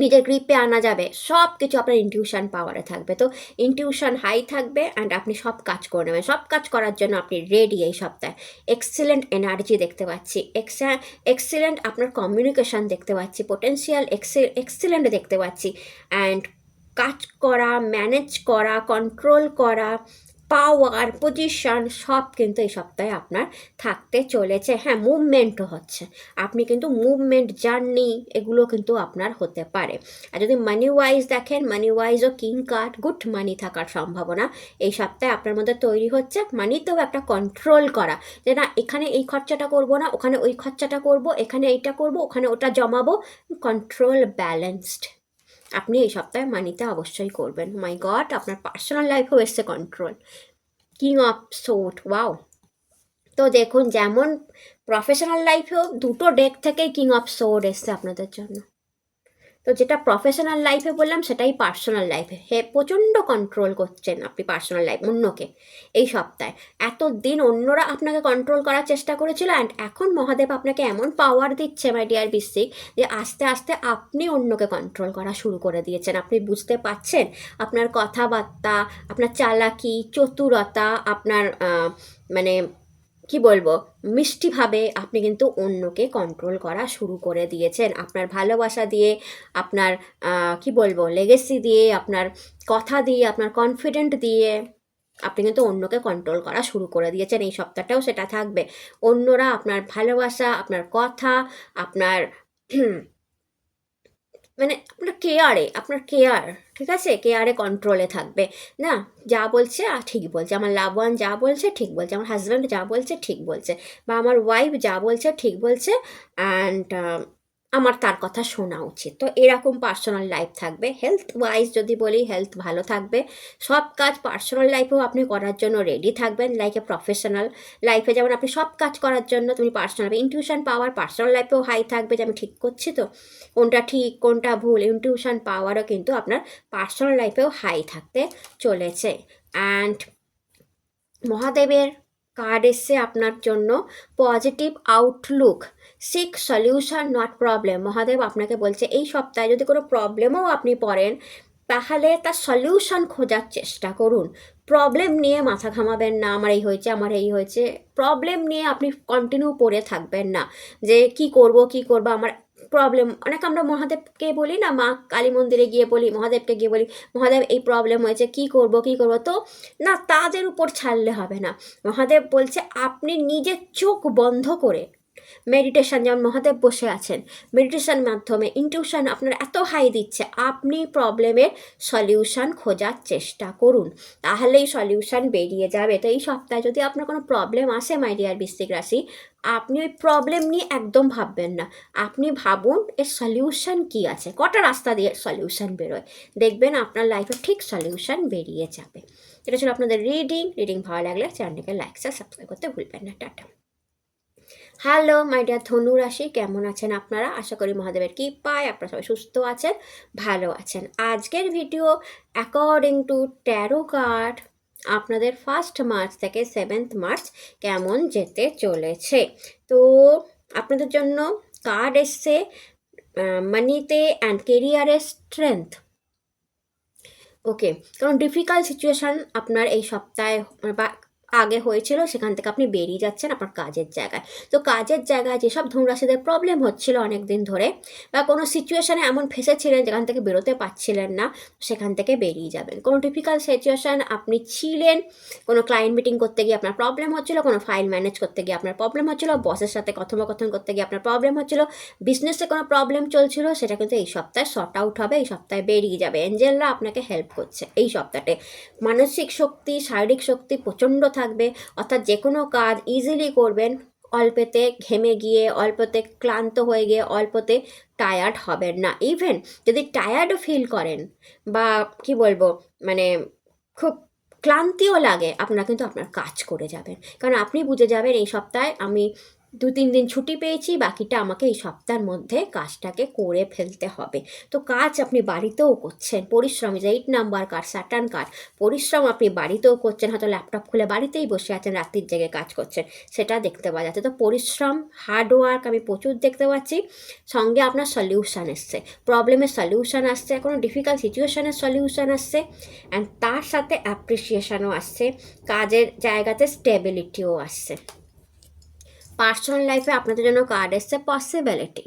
নিজের গ্রিপে আনা যাবে, সব কিছু আপনার ইনটিউশন পাওয়ারে থাকবে। তো ইনটিউশন হাই থাকবে অ্যান্ড আপনি সব কাজ করে নেবেন। সব কাজ করার জন্য আপনি রেডি এই সপ্তাহে। এক্সিলেন্ট এনার্জি দেখতে পাচ্ছি, এক্সিলেন্ট আপনার কমিউনিকেশান দেখতে পাচ্ছি, পোটেন্সিয়াল এক্সিলেন্ট দেখতে পাচ্ছি। অ্যান্ড কাজ করা, ম্যানেজ করা, কন্ট্রোল করা, পাওয়ার, পজিশন সব কিন্তু এই সপ্তাহে আপনার থাকতে চলেছে। হ্যাঁ, মুভমেন্টও হচ্ছে, আপনি কিন্তু মুভমেন্ট, জার্নি এগুলো কিন্তু আপনার হতে পারে। আর যদি মানি ওয়াইজ দেখেন, মানি ওয়াইজও কিং কার্ড, গুড মানি থাকার সম্ভাবনা এই সপ্তাহে আপনার মধ্যে তৈরি হচ্ছে। মানিতেও একটা কন্ট্রোল করা, যে না এখানে এই খরচাটা করব না, ওখানে ওই খরচাটা করব, এখানে এইটা করব, ওখানে ওটা জমাবো। কন্ট্রোল ব্যালেন্সড আপনি এই সপ্তাহে মানিতে অবশ্যই করবেন। মাই গড, আপনার পার্সোনাল লাইফেও এসছে control, king of sword, wow. তো দেখুন, যেমন প্রফেশনাল লাইফেও দুটো ডেক থেকেই কিং অফ সোর্ড এসছে আপনাদের জন্য। তো যেটা প্রফেশনাল লাইফে বললাম সেটাই পার্সোনাল লাইফে। প্রচণ্ড কন্ট্রোল করছেন আপনি পার্সোনাল লাইফ অন্যকে এই সপ্তাহে। এতদিন অন্যরা আপনাকে কন্ট্রোল করার চেষ্টা করেছিল, অ্যান্ড এখন মহাদেব আপনাকে এমন পাওয়ার দিচ্ছে মাই ডিয়ার বৃশ্চিক, যে আস্তে আস্তে আপনি অন্যকে কন্ট্রোল করা শুরু করে দিয়েছেন। আপনি বুঝতে পারছেন আপনার কথাবার্তা, আপনার চালাকি, চতুরতা, আপনার মানে কি বলবো, মিষ্টিভাবে আপনি কিন্তু অন্যকে কন্ট্রোল করা শুরু করে দিয়েছেন। আপনার ভালোবাসা দিয়ে, আপনার কি বলবো, লেগেসি দিয়ে, আপনার কথা দিয়ে, আপনার কনফিডেন্ট দিয়ে আপনি কিন্তু অন্যকে কন্ট্রোল করা শুরু করে দিয়েছেন। এই সপ্তাহটাও সেটা থাকবে। অন্যরা আপনার ভালোবাসা, আপনার কথা, আপনার মানে আপনার কেয়ার, ঠিক আছে, কেয়ারে কন্ট্রোলে থাকবে। না যা বলছে ঠিক বলছে, আমার লাভ ওয়ান যা বলছে ঠিক বলছে, আমার হাজব্যান্ড যা বলছে ঠিক বলছে, বা আমার ওয়াইফ যা বলছে ঠিক বলছে, অ্যান্ড আমার তার কথা শোনা উচিত। তো এরকম পার্সোনাল লাইফ থাকবে। হেলথ ওয়াইজ যদি বলি, হেলথ ভালো থাকবে। সব কাজ পার্সোনাল লাইফেও আপনি করার জন্য রেডি থাকবেন। লাইক এ প্রফেশনাল লাইফে যেমন আপনি সব কাজ করার জন্য তুমি পার্সোনাল ইনটিউশন পাওয়ার পার্সোনাল লাইফেও হাই থাকবে, যে আমি ঠিক করছি তো, কোনটা ঠিক কোনটা ভুল, ইনটিউশন পাওয়ারও কিন্তু আপনার পার্সোনাল লাইফেও হাই থাকতে চলেছে। অ্যান্ড মহাদেবের কার্ড এসছে আপনার জন্য positive outlook, seek solution not problem. Mahadev আপনাকে বলছে এই সপ্তাহে যদি কোনো প্রবলেমও আপনি পড়েন তাহলে তার সলিউশন খোঁজার চেষ্টা করুন। প্রবলেম নিয়ে মাথা ঘামাবেন না, আমার এই হয়েছে আমার এই হয়েছে, প্রবলেম নিয়ে আপনি কন্টিনিউ পড়ে থাকবেন না যে কি করব আমার প্রবলেম। অনেক আমরা মহাদেবকে বলি না, মা কালী মন্দিরে গিয়ে বলি, মহাদেবকে গিয়ে বলি মহাদেব এই প্রবলেম হয়েছে কি করব তো না, তাদের উপর ছাড়লে হবে না। মহাদেব বলছে আপনি নিজের চোখ বন্ধ করে মেডিটেশন, যেমন মহাদেব বসে আছেন, মেডিটেশন মাধ্যমে ইনটিউশন আপনার এত হাই দিচ্ছে, আপনি প্রবলেমের সলিউশন খোঁজার চেষ্টা করুন, তাহলেই সলিউশন বেরিয়ে যাবে। তো এই সপ্তাহে যদি আপনার কোনো প্রবলেম আসে মাই ডিয়ার বৃশ্চিক রাশি, আপনি ওই প্রবলেম নিয়ে একদম ভাববেন না, আপনি ভাবুন এর সলিউশন কী আছে, কটা রাস্তা দিয়ে সলিউশন বেরোয়, দেখবেন আপনার লাইফে ঠিক সলিউশন বেরিয়ে যাবে। এটা ছিল আপনাদের রিডিং ভালো লাগলে চ্যানেলকে লাইক সাবস্ক্রাইব করতে ভুলবেন না। টাটা। হ্যালো মাই ডিয়ার ধনু রাশি, কেমন আছেন আপনারা? আশা করি মহাদেবের কৃপায় আপনারা সবাই সুস্থ আছেন, ভালো আছেন। আজকের video according to taro card আপনাদের 1 মার্চ থেকে 7 মার্চ কেমন যেতে চলেছে। তো আপনাদের জন্য কার্ড এসছে মানিতে অ্যান্ড কেরিয়ারের স্ট্রেংথ। ওকে, কারণ ডিফিকাল্ট সিচুয়েশান আপনার এই সপ্তাহে বা আগে হয়েছিল, সেখান থেকে আপনি বেরিয়ে যাচ্ছেন আপনার কাজের জায়গায়। তো কাজের জায়গায় যেসব ধনুরাশিদের প্রবলেম হচ্ছিল অনেক দিন ধরে, বা কোনো সিচুয়েশানে এমন ফেসেছিলেন যেখান থেকে বেরোতে পারছিলেন না, সেখান থেকে বেরিয়ে যাবেন। কোনো ডিফিকাল্ট সিচুয়েশান আপনি ছিলেন, কোনো ক্লায়েন্ট মিটিং করতে গিয়ে আপনার প্রবলেম হচ্ছিলো, কোনো ফাইল ম্যানেজ করতে গিয়ে আপনার প্রবলেম হচ্ছিলো, বসের সাথে কথোপকথন করতে গিয়ে আপনার প্রবলেম হচ্ছিলো, বিজনেসে কোনো প্রবলেম চলছিল, সেটা কিন্তু এই সপ্তাহে সর্ট আউট হবে, এই সপ্তাহে বেরিয়ে যাবে। এঞ্জেলরা আপনাকে হেল্প করছে এই সপ্তাহে। মানসিক শক্তি, শারীরিক শক্তি প্রচণ্ড থাকবে, অর্থাৎ যে কোনো কাজ ইজিলি করবেন, অল্পতে ঘেমে গিয়ে, অল্পতে ক্লান্ত হয়ে গিয়ে, অল্পতে টায়ার্ড হবেন না। ইভেন যদি টায়ার্ডও ফিল করেন বা কি বলবো মানে খুব ক্লান্তিও লাগে, আপনারা কিন্তু আপনার কাজ করে যাবেন, কারণ আপনি বুঝে যাবেন এই সপ্তাহে আমি 2-3 দিন ছুটি পেয়েছি, বাকিটা আমাকে এই সপ্তাহের মধ্যে কাজটাকে করে ফেলতে হবে। তো কাজ আপনি বাড়িতেও করছেন, পরিশ্রম, 8 নাম্বার কার্ড, স্যাটার্ন কার্ড, পরিশ্রম আপনি বাড়িতেও করছেন, হয়তো ল্যাপটপ খুলে বাড়িতেই বসে আছেন, রাত্রির জেগে কাজ করছেন, সেটা দেখতে পাওয়া যাচ্ছে। তো পরিশ্রম, হার্ডওয়ার্ক আমি প্রচুর দেখতে পাচ্ছি, সঙ্গে আপনার সলিউশান এসছে, প্রবলেমের সলিউশান আসছে, কোনো ডিফিকাল্ট সিচুয়েশানের সলিউশান আসছে, অ্যান্ড তার সাথে অ্যাপ্রিসিয়েশনও আসছে, কাজের জায়গাতে স্টেবিলিটিও আসছে। পার্সোনাল লাইফে আপনাদের জন্য কার্ড এসছে পসিবিলিটি।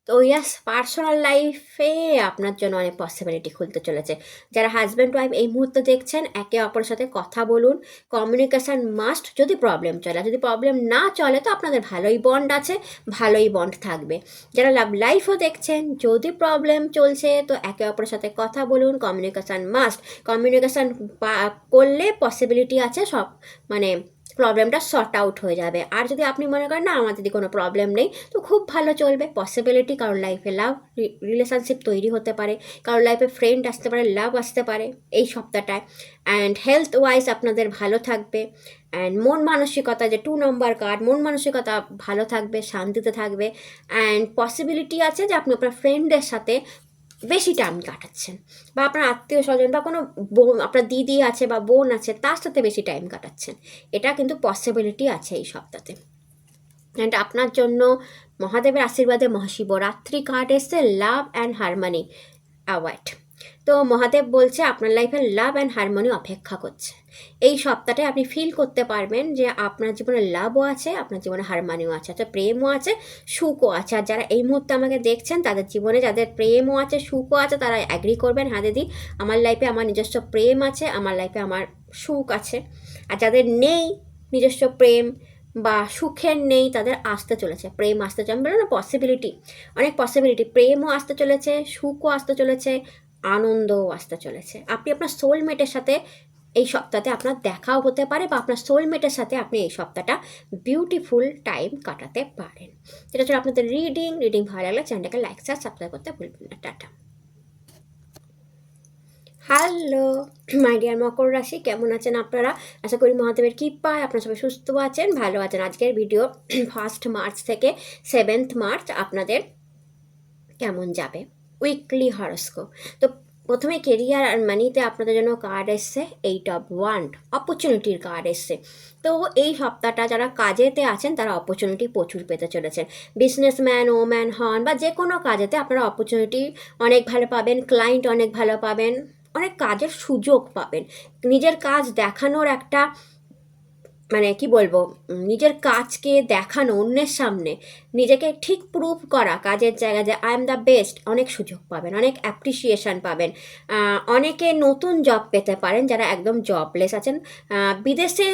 তো ইয়াস, পার্সোনাল লাইফে আপনার জন্য অনেক পসিবিলিটি খুলতে চলেছে। যারা হাজব্যান্ড ওয়াইফ এই মুহূর্তে দেখছেন, একে অপরের সাথে কথা বলুন, কমিউনিকেশান মাস্ট। যদি প্রবলেম চলে, যদি প্রবলেম না চলে তো আপনাদের ভালোই বন্ড আছে, ভালোই বন্ড থাকবে। যারা লাভ লাইফও দেখছেন, যদি প্রবলেম চলছে তো একে অপরের সাথে কথা বলুন, কমিউনিকেশান মাস্ট। কমিউনিকেশান করলে পসিবিলিটি আছে সব মানে প্রবলেমটা সর্ট আউট হয়ে যাবে। আর যদি আপনি মনে করেন না আমার যদি কোনো প্রবলেম নেই, তো খুব ভালো চলবে পসিবিলিটি। কারোর লাইফে লাভ রিলেশনশিপ তৈরি হতে পারে, কারোর লাইফে ফ্রেন্ড আসতে পারে, লাভ আসতে পারে এই সপ্তাহটায়। অ্যান্ড হেলথ ওয়াইজ আপনাদের ভালো থাকবে। অ্যান্ড মন মানসিকতা, যে 2 নম্বর কার্ড, মন মানসিকতা ভালো থাকবে, শান্তিতে থাকবে। অ্যান্ড পসিবিলিটি আছে যে আপনি আপনার ফ্রেন্ডদের সাথে বেশি টাইম কাটাচ্ছেন, বা আপনার আত্মীয় স্বজন বা কোনো বোন, আপনার দিদি আছে বা বোন আছে, তার সাথে বেশি টাইম কাটাচ্ছেন, এটা কিন্তু পসিবিলিটি আছে এই সপ্তাহে। অ্যান্ড আপনার জন্য মহাদেবের আশীর্বাদে মহাশিবরাত্রি কার্ড এসছে, লাভ অ্যান্ড হারমোনি অ্যাওয়ার্ড। তো মহাদেব বলছে আপনার লাইফে লাভ অ্যান্ড হারমোনি অপেক্ষা করছে। এই সপ্তাহটায় আপনি ফিল করতে পারবেন যে আপনার জীবনে লাভও আছে, আপনার জীবনে হারমোনিও আছে, অর্থাৎ প্রেমও আছে, সুখও আছে। আর যারা এই মুহূর্তে আমাকে দেখছেন, তাদের জীবনে যাদের প্রেমও আছে, সুখও আছে, তারা অ্যাগ্রি করবেন, হ্যাঁ দিদি আমার লাইফে আমার নিজস্ব প্রেম আছে, আমার লাইফে আমার সুখ আছে। আর যাদের নেই নিজস্ব প্রেম বা সুখের নেই, তাদের আসতে চলেছে, প্রেম আসতে চলেছে। আমি বললাম না পসিবিলিটি, অনেক পসিবিলিটি, প্রেমও আসতে চলেছে, সুখও আসতে চলেছে, আনন্দও আসতে চলেছে। আপনি আপনার সোলমেটের সাথে এই সপ্তাহে আপনার দেখাও হতে পারে, বা আপনার সোলমেটের সাথে আপনি এই সপ্তাহটা বিউটিফুল টাইম কাটাতে পারেন। এটা হচ্ছে আপনাদের রিডিং ভালো লাগলে চ্যানেলটাকে লাইক সাবস্ক্রাইব করতে ভুলবেন না। টাটা। হ্যালো মাই ডিয়ার মকর রাশি, কেমন আছেন আপনারা? আশা করি মহাদেবের কৃপায় আপনারা সবাই সুস্থ আছেন, ভালো আছেন। আজকের ভিডিও 1 মার্চ থেকে 7 মার্চ আপনাদের কেমন যাবে, উইকলি হরস্কোপ। তো প্রথমে কেরিয়ার আর মানিতে আপনাদের জন্য কার্ড এসছে, 8 অফ ওয়ান্ড, অপরচুনিটির কার্ড এসছে। তো এই সপ্তাহটা যারা কাজেতে আছেন তারা অপরচুনিটি প্রচুর পেতে চলেছেন। বিজনেসম্যান ওম্যান হন বা যে কোনো কাজেতে আপনারা অপরচুনিটি অনেক ভালো পাবেন, ক্লায়েন্ট অনেক ভালো পাবেন, অনেক কাজের সুযোগ পাবেন। নিজের কাজ দেখানোর একটা মানে কি বলবো, নিজের কাজকে দেখানো অন্যের সামনে, নিজেকে ঠিক প্রুভ করা কাজের জায়গায় যে আই এম দ্য বেস্ট, অনেক সুযোগ পাবেন, অনেক অ্যাপ্রিসিয়েশন পাবেন। অনেকে নতুন জব পেতে পারেন যারা একদম জবলেস আছেন। বিদেশে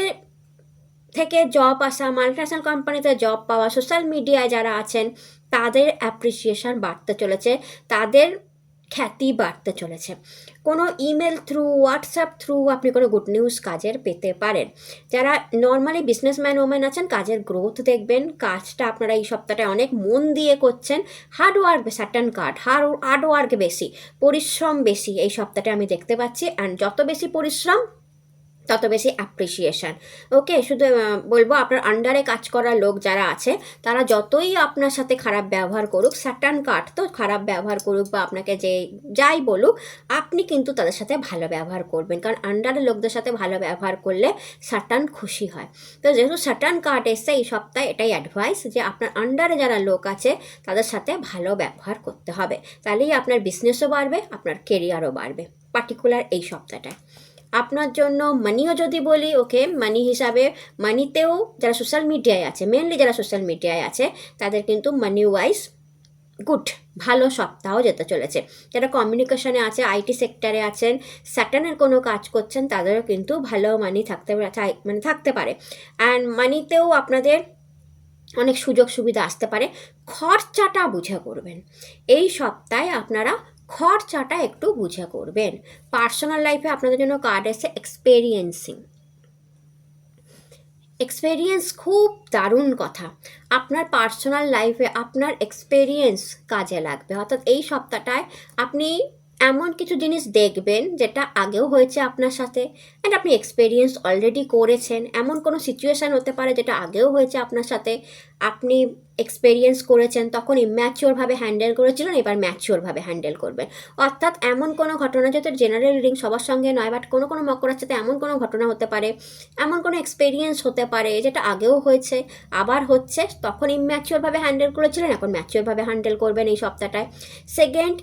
থেকে জব আসা, মাল্টিন্যাশনাল কোম্পানিতে জব পাওয়া, সোশ্যাল মিডিয়ায় যারা আছেন তাদের অ্যাপ্রিসিয়েশন বাড়তে চলেছে, তাদের খ্যাতি বাড়তে চলেছে। কোনো ইমেল থ্রু, হোয়াটসঅ্যাপ থ্রু আপনি কোনো গুড নিউজ কাজের পেতে পারেন। যারা নর্মালি বিজনেসম্যান ওম্যান আছেন কাজের গ্রোথ দেখবেন, কাজটা আপনারা এই সপ্তাহটায় অনেক মন দিয়ে করছেন। হার্ডওয়ার্ক স্যাটার্ন কার্ড, হার্ডওয়ার্ক বেশি, পরিশ্রম বেশি এই সপ্তাহটা আমি দেখতে পাচ্ছি। অ্যান্ড যত বেশি পরিশ্রম তত বেশি অ্যাপ্রিসিয়েশন। ওকে, শুধু বলবো আপনার আন্ডারে কাজ করা লোক যারা আছে তারা যতই আপনার সাথে খারাপ ব্যবহার করুক, স্যাটার্ন কার্ড তো খারাপ ব্যবহার করুক বা আপনাকে যে যাই বলুক, আপনি কিন্তু তাদের সাথে ভালো ব্যবহার করবেন, কারণ আন্ডারে লোকদের সাথে ভালো ব্যবহার করলে স্যাটার্ন খুশি হয়। তো যেহেতু স্যাটার্ন কার্ড এসছে এই সপ্তাহে, এটাই অ্যাডভাইস যে আপনার আন্ডারে যারা লোক আছে তাদের সাথে ভালো ব্যবহার করতে হবে, তাহলেই আপনার বিজনেসও বাড়বে, আপনার কেরিয়ারও বাড়বে পার্টিকুলার এই সপ্তাহটায়। আপনার জন্য মানিও যদি বলি, ওকে, মানি হিসাবে মানিতেও যারা সোশ্যাল মিডিয়ায় আছে, মেনলি যারা সোশ্যাল মিডিয়ায় আছে তাদের কিন্তু মানি ওয়াইজ গুড, ভালো সপ্তাহ যেতে চলেছে। যারা কমিউনিকেশনে আছে, আইটি সেক্টরে আছেন, স্যাটার্নের কোনো কাজ করছেন, তাদেরও কিন্তু ভালো মানি থাকতে পারে। অ্যান্ড মানিতেও আপনাদের অনেক সুযোগ সুবিধা আসতে পারে। খরচাটা বুঝে করবেন এই সপ্তাহে, আপনারা খরচাটা একটু বুঝে করবেন। পার্সোনাল লাইফে আপনাদের জন্য কার্ড এসে এক্সপেরিয়েন্স খুব দারুণ কথা। আপনার পার্সোনাল লাইফে আপনার এক্সপেরিয়েন্স কাজে লাগবে, অর্থাৎ এই সপ্তাহটায় আপনি এমন কিছু জিনিস দেখবেন যেটা আগেও হয়েছে আপনার সাথে, অ্যান্ড আপনি এক্সপেরিয়েন্স অলরেডি করেছেন। এমন কোনো সিচুয়েশান হতে পারে যেটা আগেও হয়েছে আপনার সাথে, আপনি এক্সপেরিয়েন্স করেছেন, তখন ইম্যাচিওরভাবে হ্যান্ডেল করেছিলেন, এবার ম্যাচিওরভাবে হ্যান্ডেল করবেন। অর্থাৎ এমন কোনো ঘটনা, যেহেতু জেনারেল রিডিং সবার সঙ্গে নয়, বাট কোনো কোনো মকরার সাথে এমন কোনো ঘটনা হতে পারে, এমন কোনো এক্সপেরিয়েন্স হতে পারে যেটা আগেও হয়েছে আবার হচ্ছে, তখন ইম্যাচিওরভাবে হ্যান্ডেল করেছিলেন, এখন ম্যাচিওরভাবে হ্যান্ডেল করবেন এই সপ্তাহটায়। সেকেন্ড,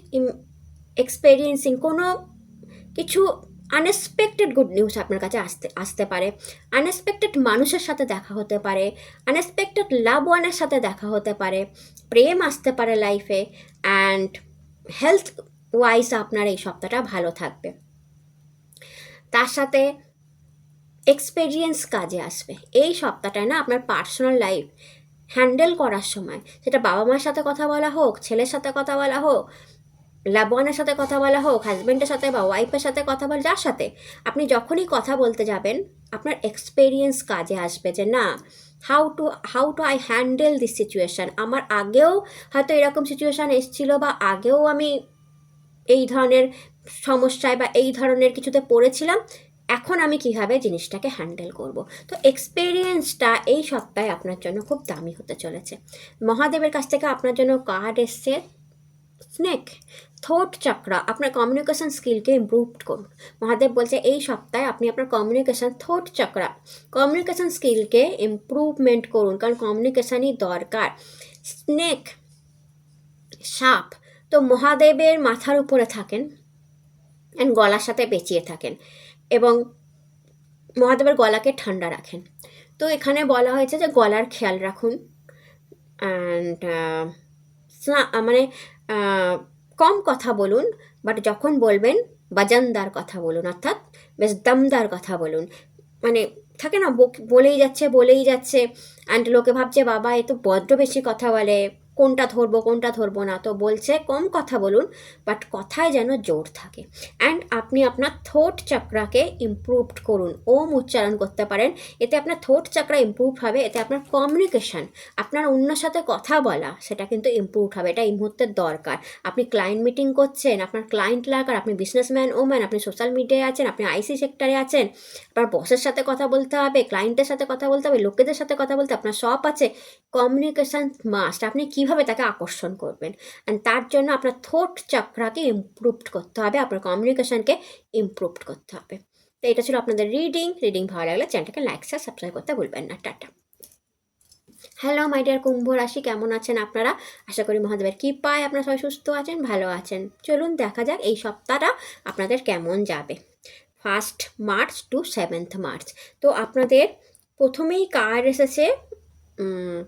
এক্সপেরিয়েন্সিং কোনো কিছু আনএক্সপেক্টেড গুড নিউজ আপনার কাছে আসতে পারে, আনএক্সপেক্টেড মানুষের সাথে দেখা হতে পারে, আনএক্সপেক্টেড লাভ ওয়ানের সাথে দেখা হতে পারে, প্রেম আসতে পারে লাইফে। অ্যান্ড হেলথ ওয়াইজ আপনার এই সপ্তাহটা ভালো থাকবে। তার সাথে এক্সপেরিয়েন্স কাজে আসবে এই সপ্তাহটায় না, আপনার পার্সোনাল লাইফ হ্যান্ডেল করার সময়, সেটা বাবা মার সাথে কথা বলা হোক, ছেলের সাথে কথা বলা হোক, লাবওয়ানের সাথে কথা বলা হোক, হাজব্যান্ডের সাথে বা ওয়াইফের সাথে কথা বলা, যার সাথে আপনি যখনই কথা বলতে যাবেন আপনার এক্সপেরিয়েন্স কাজে আসবে যে না, how to I handle this situation. আমার আগেও হয়তো এরকম সিচুয়েশান এসেছিলো, বা আগেও আমি এই ধরনের সমস্যায় বা এই ধরনের কিছুতে পড়েছিলাম, এখন আমি কিভাবে জিনিসটাকে হ্যান্ডেল করব। তো এক্সপেরিয়েন্সটা এই সপ্তাহে আপনার জন্য খুব দামি হতে চলেছে। মহাদেবের কাছ থেকে আপনার জন্য কার্ড এসছে স্নেক, থোট চক্রা, আপনার কমিউনিকেশন স্কিলকে ইমপ্রুভ করুন। মহাদেব বলছে এই সপ্তাহে আপনি আপনার থোট চক্রা, কমিউনিকেশন স্কিলকে ইমপ্রুভমেন্ট করুন, কারণ কমিউনিকেশনই দরকার। স্নেক, সাপ, তো মহাদেবের মাথার উপরে থাকেন অ্যান্ড গলার সাথে পেঁচিয়ে থাকেন, এবং মহাদেবের গলাকে ঠান্ডা রাখেন। তো এখানে বলা হয়েছে যে গলার খেয়াল রাখুন, অ্যান্ড মানে কম কথা বলুন, বাট যখন বলবেন বাজানদার কথা বলুন, অর্থাৎ বেশ দমদার কথা বলুন। মানে থাকে না, বলেই যাচ্ছে অ্যান্ড লোকে ভাবছে বাবা এ তো বড্ড বেশি কথা বলে, কোনটা ধরবো না। তো বলছে কম কথা বলুন, বাট কথায় যেন জোর থাকে। অ্যান্ড আপনি আপনার থোট চক্রাকে ইমপ্রুভ করুন, ওম উচ্চারণ করতে পারেন, এতে আপনার থোট চক্রা ইমপ্রুভ হবে, এতে আপনার কমিউনিকেশান, আপনার অন্যর সাথে কথা বলা, সেটা কিন্তু ইমপ্রুভ হবে। এটা এই মুহূর্তের দরকার। আপনি ক্লায়েন্ট মিটিং করছেন, আপনার ক্লায়েন্ট লাগার, আপনি বিজনেসম্যান ওম্যান, আপনি সোশ্যাল মিডিয়ায় আছেন, আপনি আইসি সেক্টরে আছেন, আপনার বসের সাথে কথা বলতে হবে, ক্লায়েন্টের সাথে কথা বলতে হবে, লোকেদের সাথে কথা বলতে, আপনার শপ আছে, কমিউনিকেশান মাস্ট। আপনি কীভাবে কীভাবে তাকে আকর্ষণ করবেন। অ্যান্ড তার জন্য আপনার থট চক্রাকে ইমপ্রুভড করতে হবে, আপনার কমিউনিকেশনকে ইমপ্রুভড করতে হবে। তো এটা ছিল আপনাদের রিডিং ভালো লাগলে চ্যানেলটাকে লাইক শেয়ার সাবস্ক্রাইব করতে ভুলবেন না। টাটা। হ্যালো মাই ডিয়ার কুম্ভ রাশি, কেমন আছেন আপনারা? আশা করি মহাদেবের কৃপায় আপনারা সবাই সুস্থ আছেন, ভালো আছেন। চলুন দেখা যাক এই সপ্তাহটা আপনাদের কেমন যাবে। 1 মার্চ টু 7 মার্চ। তো আপনাদের প্রথমেই কার্ড এসেছে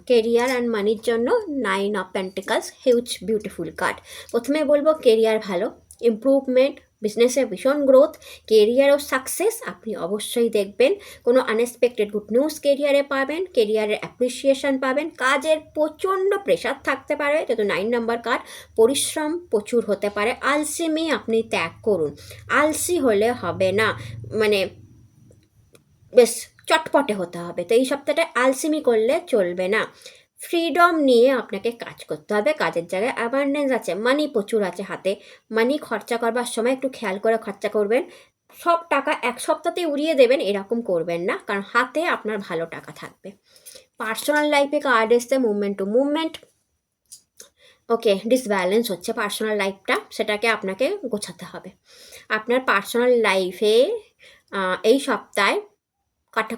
কেরিয়ার অ্যান্ড মানির জন্য 9 of pentacles, huge beautiful card. প্রথমে বলবো কেরিয়ার ভালো, ইমপ্রুভমেন্ট, বিজনেসে ভীষণ গ্রোথ, কেরিয়ারও সাকসেস আপনি অবশ্যই দেখবেন। কোনো আনএক্সপেক্টেড গুড নিউজ কেরিয়ারে পাবেন, কেরিয়ারের অ্যাপ্রিসিয়েশন পাবেন। কাজের প্রচণ্ড প্রেশার থাকতে পারে, যেহেতু 9 নাম্বার কার্ড, পরিশ্রম প্রচুর হতে পারে। আলসেমি আপনি ত্যাগ করুন, আলসি হলে হবে না, মানে বেশ চটপটে হতে হবে। তো এই সপ্তাহটা আলসেমি করলে চলবে না, ফ্রিডম নিয়ে আপনাকে কাজ করতে হবে। কাজের জায়গায় অ্যাবান্ডেন্স আছে, মানি প্রচুর আছে হাতে। মানি খরচা করবার সময় একটু খেয়াল করে খরচা করবেন। সব টাকা এক সপ্তাহতে উড়িয়ে দেবেন এরকম করবেন না, কারণ হাতে আপনার ভালো টাকা থাকবে। পার্সোনাল লাইফে কার্ড এসছে মুভমেন্ট টু মুভমেন্ট। ওকে, ডিসব্যালেন্স হচ্ছে পার্সোনাল লাইফটা, সেটাকে আপনাকে গোছাতে হবে। আপনার পার্সোনাল লাইফে এই সপ্তাহে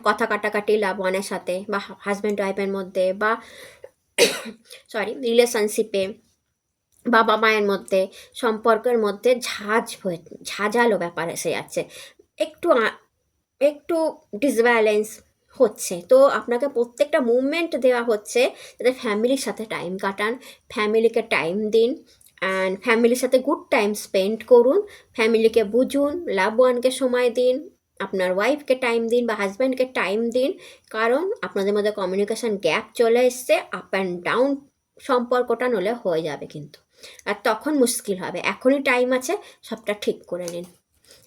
কথা কাটাকাটি লাভ ওয়ানের সাথে, বা হাজব্যান্ড ওয়াইফের মধ্যে, বা রিলেশনশিপে, বাবা মায়ের মধ্যে, সম্পর্কের মধ্যে ঝাঁঝালো ব্যাপার এসে যাচ্ছে, একটু ডিসব্যালেন্স হচ্ছে। তো আপনাকে প্রত্যেকটা মুভমেন্ট দেওয়া হচ্ছে যাতে ফ্যামিলির সাথে টাইম কাটান, ফ্যামিলিকে টাইম দিন, অ্যান্ড ফ্যামিলির সাথে গুড টাইম স্পেন্ড করুন, ফ্যামিলিকে বুঝুন, লাভ ওয়ানকে সময় দিন, আপনার ওয়াইফকে টাইম দিন বা হাজব্যান্ডকে টাইম দিন। কারণ আপনাদের মধ্যে কমিউনিকেশান গ্যাপ চলে এসছে, আপ অ্যান্ড ডাউন সম্পর্কটা নলে হয়ে যাবে কিন্তু, আর তখন মুশকিল হবে। এখনই টাইম আছে, সবটা ঠিক করে নিন।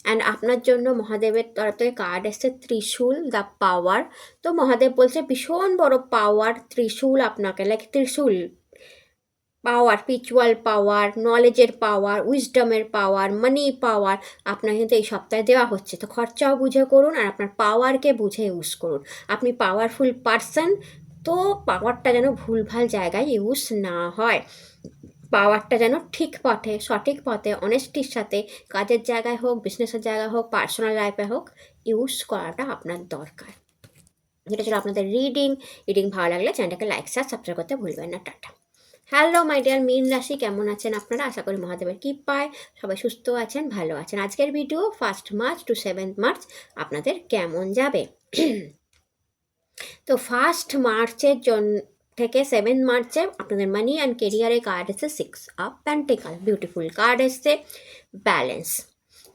অ্যান্ড আপনার জন্য মহাদেবের তরফ থেকে কার্ড এসছে ত্রিশূল, দ্য পাওয়ার। তো মহাদেব বলছে ভীষণ বড় পাওয়ার, ত্রিশূল আপনাকে, লাইক ত্রিশূল পাওয়ার, স্পিরিচুয়াল পাওয়ার, নলেজের পাওয়ার, উইজডমের পাওয়ার, মানি পাওয়ার আপনার কিন্তু এই সপ্তাহে দেওয়া হচ্ছে। তো খরচাও বুঝে করুন আর আপনার পাওয়ারকে বুঝে ইউজ করুন। আপনি পাওয়ারফুল পারসন, তো পাওয়ারটা যেন ভুলভাল জায়গায় ইউজ না হয়, পাওয়ারটা যেন ঠিক পথে, সঠিক পথে, অনেস্টির সাথে কাজের জায়গায় হোক, বিজনেসের জায়গায় হোক, পার্সোনাল লাইফে হোক, ইউজ করাটা আপনার দরকার। যেটা ছিল আপনাদের রিডিং ভালো লাগলে চ্যানেলটাকে লাইক শেয়ার সাবস্ক্রাইব করতে ভুলবেন না। টাটা। হ্যালো মাই ডিয়ার মীন রাশি, কেমন আছেন আপনারা? আশা করি মহাদেবের কৃপায় সবাই সুস্থ আছেন, ভালো আছেন। আজকের ভিডিও 1 মার্চ টু 7 মার্চ আপনাদের কেমন যাবে। তো 1 মার্চের জন্য থেকে 7 মার্চে আপনাদের মানি অ্যান্ড কেরিয়ারে কার্ড এসছে 6 অফ পেন্টিকল, বিউটিফুল কার্ড এসছে। ব্যালেন্স,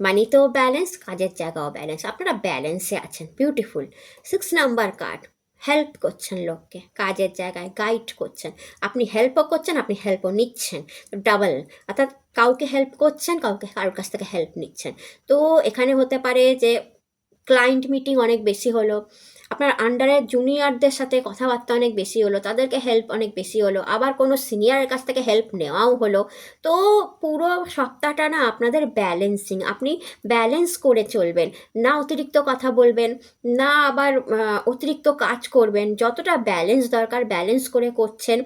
মানিতেও ব্যালেন্স, কাজের জায়গাও ব্যালেন্স, আপনারা ব্যালেন্সে আছেন, বিউটিফুল। 6 নাম্বার কার্ড, হেল্প করছেন লোককে, কাজের জায়গায় গাইড করছেন, আপনি হেল্পও করছেন, আপনি হেল্পও নিচ্ছেন, ডাবল, অর্থাৎ কাউকে হেল্প করছেন, কারোর কাছ থেকে হেল্প নিচ্ছেন। তো এখানে হতে পারে যে ক্লায়েন্ট মিটিং অনেক বেশি হলো, আপনার আন্ডারের জুনিয়রদের সাথে কথাবার্তা অনেক বেশি হলো, তাদেরকে হেল্প অনেক বেশি হলো, আবার কোনো সিনিয়রের কাছ থেকে হেল্প নেওয়াও হলো। তো পুরো সপ্তাহটা না আপনাদের ব্যালেন্সিং, আপনি ব্যালেন্স করে চলবেন, না অতিরিক্ত কথা বলবেন, না আবার অতিরিক্ত কাজ করবেন। যতটা ব্যালেন্স দরকার ব্যালেন্স করে করছেন।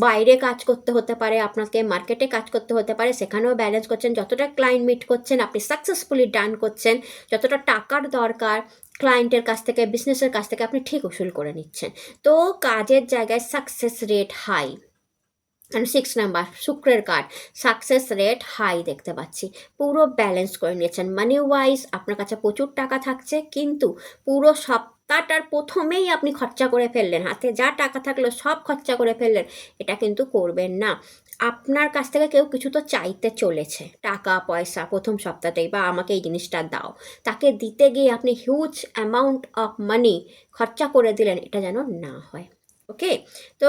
বাইরে কাজ করতে হতে পারে, আপনাকে মার্কেটে কাজ করতে হতে পারে, সেখানেও ব্যালেন্স করছেন। যতটা ক্লায়েন্ট মিট করছেন আপনি সাকসেসফুলি ডান করছেন, যতটা টাকার দরকার ক্লায়েন্টের কাছ থেকে, বিজনেসের কাছ থেকে আপনি ঠিক উসুল করে নিচ্ছেন। তো কাজের জায়গায় success rate high. And 6 number শুক্রের কার্ড, সাকসেস রেট হাই দেখতে পাচ্ছি, পুরো ব্যালেন্স করে নিয়েছেন। মানি ওয়াইজ আপনার কাছে প্রচুর টাকা থাকছে, কিন্তু পুরো সপ্তাহটার প্রথমেই আপনি খরচা করে ফেললেন, হাতে যা টাকা থাকলো সব খরচা করে ফেললেন, এটা কিন্তু করবেন না। আপনার কাছ থেকে কেউ কিছু তো চাইতে চলেছে, টাকা পয়সা প্রথম সপ্তাহতেই, বা আমাকে এই জিনিসটা দাও, তাকে দিতে গিয়ে আপনি হিউজ অ্যামাউন্ট অফ মানি খরচা করে দিলেন, এটা যেন না হয়। ওকে, তো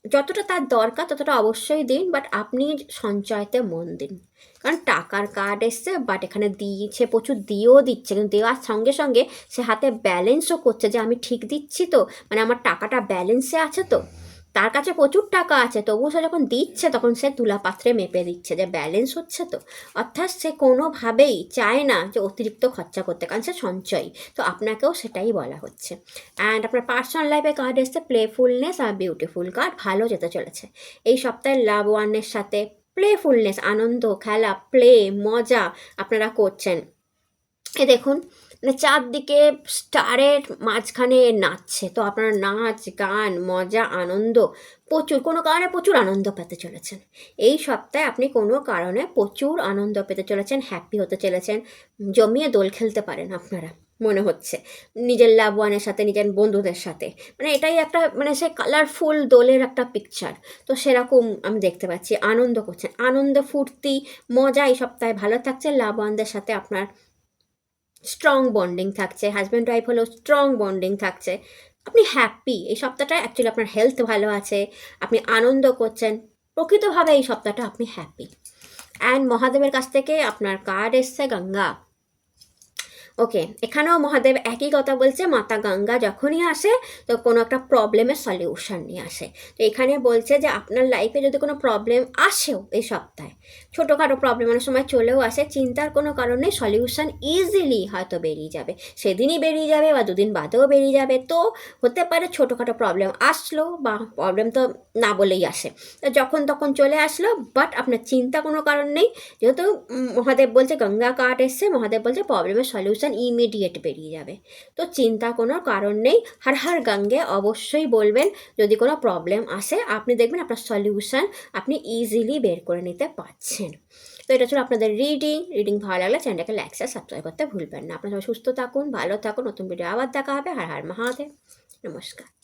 যতটা তার দরকার ততটা অবশ্যই দিন, বাট আপনি সঞ্চয়তে মন দিন। কারণ টাকার কার্ড এসছে, বাট এখানে দিয়েছে প্রচুর, দিয়েও দিচ্ছে, কিন্তু দেওয়ার সঙ্গে সঙ্গে সে হাতে ব্যালেন্সও করছে যে আমি ঠিক দিচ্ছি তো, মানে আমার টাকাটা ব্যালেন্সে আছে তো। তার কাছে প্রচুর টাকা আছে, তবুও সে যখন দিচ্ছে তখন সে তুলাপাত্রে মেপে দিচ্ছে যে ব্যালেন্স হচ্ছে তো। অর্থাৎ সে কোনোভাবেই চায় না যে অতিরিক্ত খরচা করতে, কারণ সে সঞ্চয়ী। তো আপনাকেও সেটাই বলা হচ্ছে। অ্যান্ড আপনার পার্সোনাল লাইফে কার্ড এসছে প্লেফুলনেস আর বিউটিফুল কার্ড, ভালো যেতে চলেছে এই সপ্তাহে। লাভ ওয়ানের সাথে প্লেফুলনেস, আনন্দ, খেলা, প্লে, মজা আপনারা করছেন। এ দেখুন, মানে চারদিকে স্টারের মাঝখানে নাচছে, তো আপনারা নাচ, গান, মজা, আনন্দ প্রচুর, কোনো কারণে প্রচুর আনন্দ পেতে চলেছেন এই সপ্তাহে। আপনি কোনো কারণে প্রচুর আনন্দ পেতে চলেছেন, হ্যাপি হতে চলেছেন, জমিয়ে দোল খেলতে পারেন আপনারা মনে হচ্ছে নিজের লাভ ওয়ানের সাথে, নিজের বন্ধুদের সাথে। মানে এটাই একটা, মানে সে কালারফুল দোলের একটা পিকচার। তো সেরকম আমি দেখতে পাচ্ছি, আনন্দ করছেন, আনন্দ, ফুর্তি, মজা এই সপ্তাহে ভালো থাকছে। লাভ ওয়ানদের সাথে আপনার স্ট্রং বন্ডিং থাকছে, হাজব্যান্ড ওয়াইফ হলেও স্ট্রং বন্ডিং থাকছে। আপনি হ্যাপি এই সপ্তাহটা, অ্যাকচুয়ালি আপনার হেলথ ভালো আছে, আপনি আনন্দ করছেন, প্রকৃতভাবে এই সপ্তাহটা আপনি হ্যাপি। অ্যান্ড মহাদেবের কাছ থেকে আপনার কার্ড এসছে গঙ্গা। ওকে, এখানেও মহাদেব একই কথা বলছে, মাতা গঙ্গা যখনই আসে তো কোনো একটা প্রবলেমের সলিউশন নিয়ে আসে। তো এখানে বলছে যে আপনার লাইফে যদি কোনো প্রবলেম আসেও এই সপ্তাহে, ছোটোখাটো প্রবলেম অনেক সময় চলেও আসে, চিন্তার কোনো কারণে সলিউশন ইজিলি হয়তো বেরিয়ে যাবে, সেদিনই বেরিয়ে যাবে বা দুদিন বাদেও বেরিয়ে যাবে। তো হতে পারে ছোটোখাটো প্রবলেম আসলো, বা প্রবলেম তো না বলেই আসে, তো যখন তখন চলে আসলো, বাট আপনার চিন্তা কোনো কারণ নেই, যেহেতু মহাদেব বলছে, গঙ্গা কার্ড এসছে, মহাদেব বলছে প্রবলেমের সলিউশন ইমিডিয়েট বেরিয়ে যাবে। তো চিন্তা কোনো কারণ নেই, হর হর গঙ্গে অবশ্যই বলবেন যদি কোনো প্রবলেম আসে, আপনি দেখবেন আপনার সলিউশন আপনি ইজিলি বের করে নিতে পারছেন। তো এটা ছিল আপনাদের রিডিং ভালো লাগলে চ্যানেলটাকে লাইক শেয়ার সাবস্ক্রাইব করতে ভুলবেন না। আপনারা সবাই সুস্থ থাকুন, ভালো থাকুন, নতুন ভিডিও আবার দেখা হবে। হর হর মহাদেব, নমস্কার।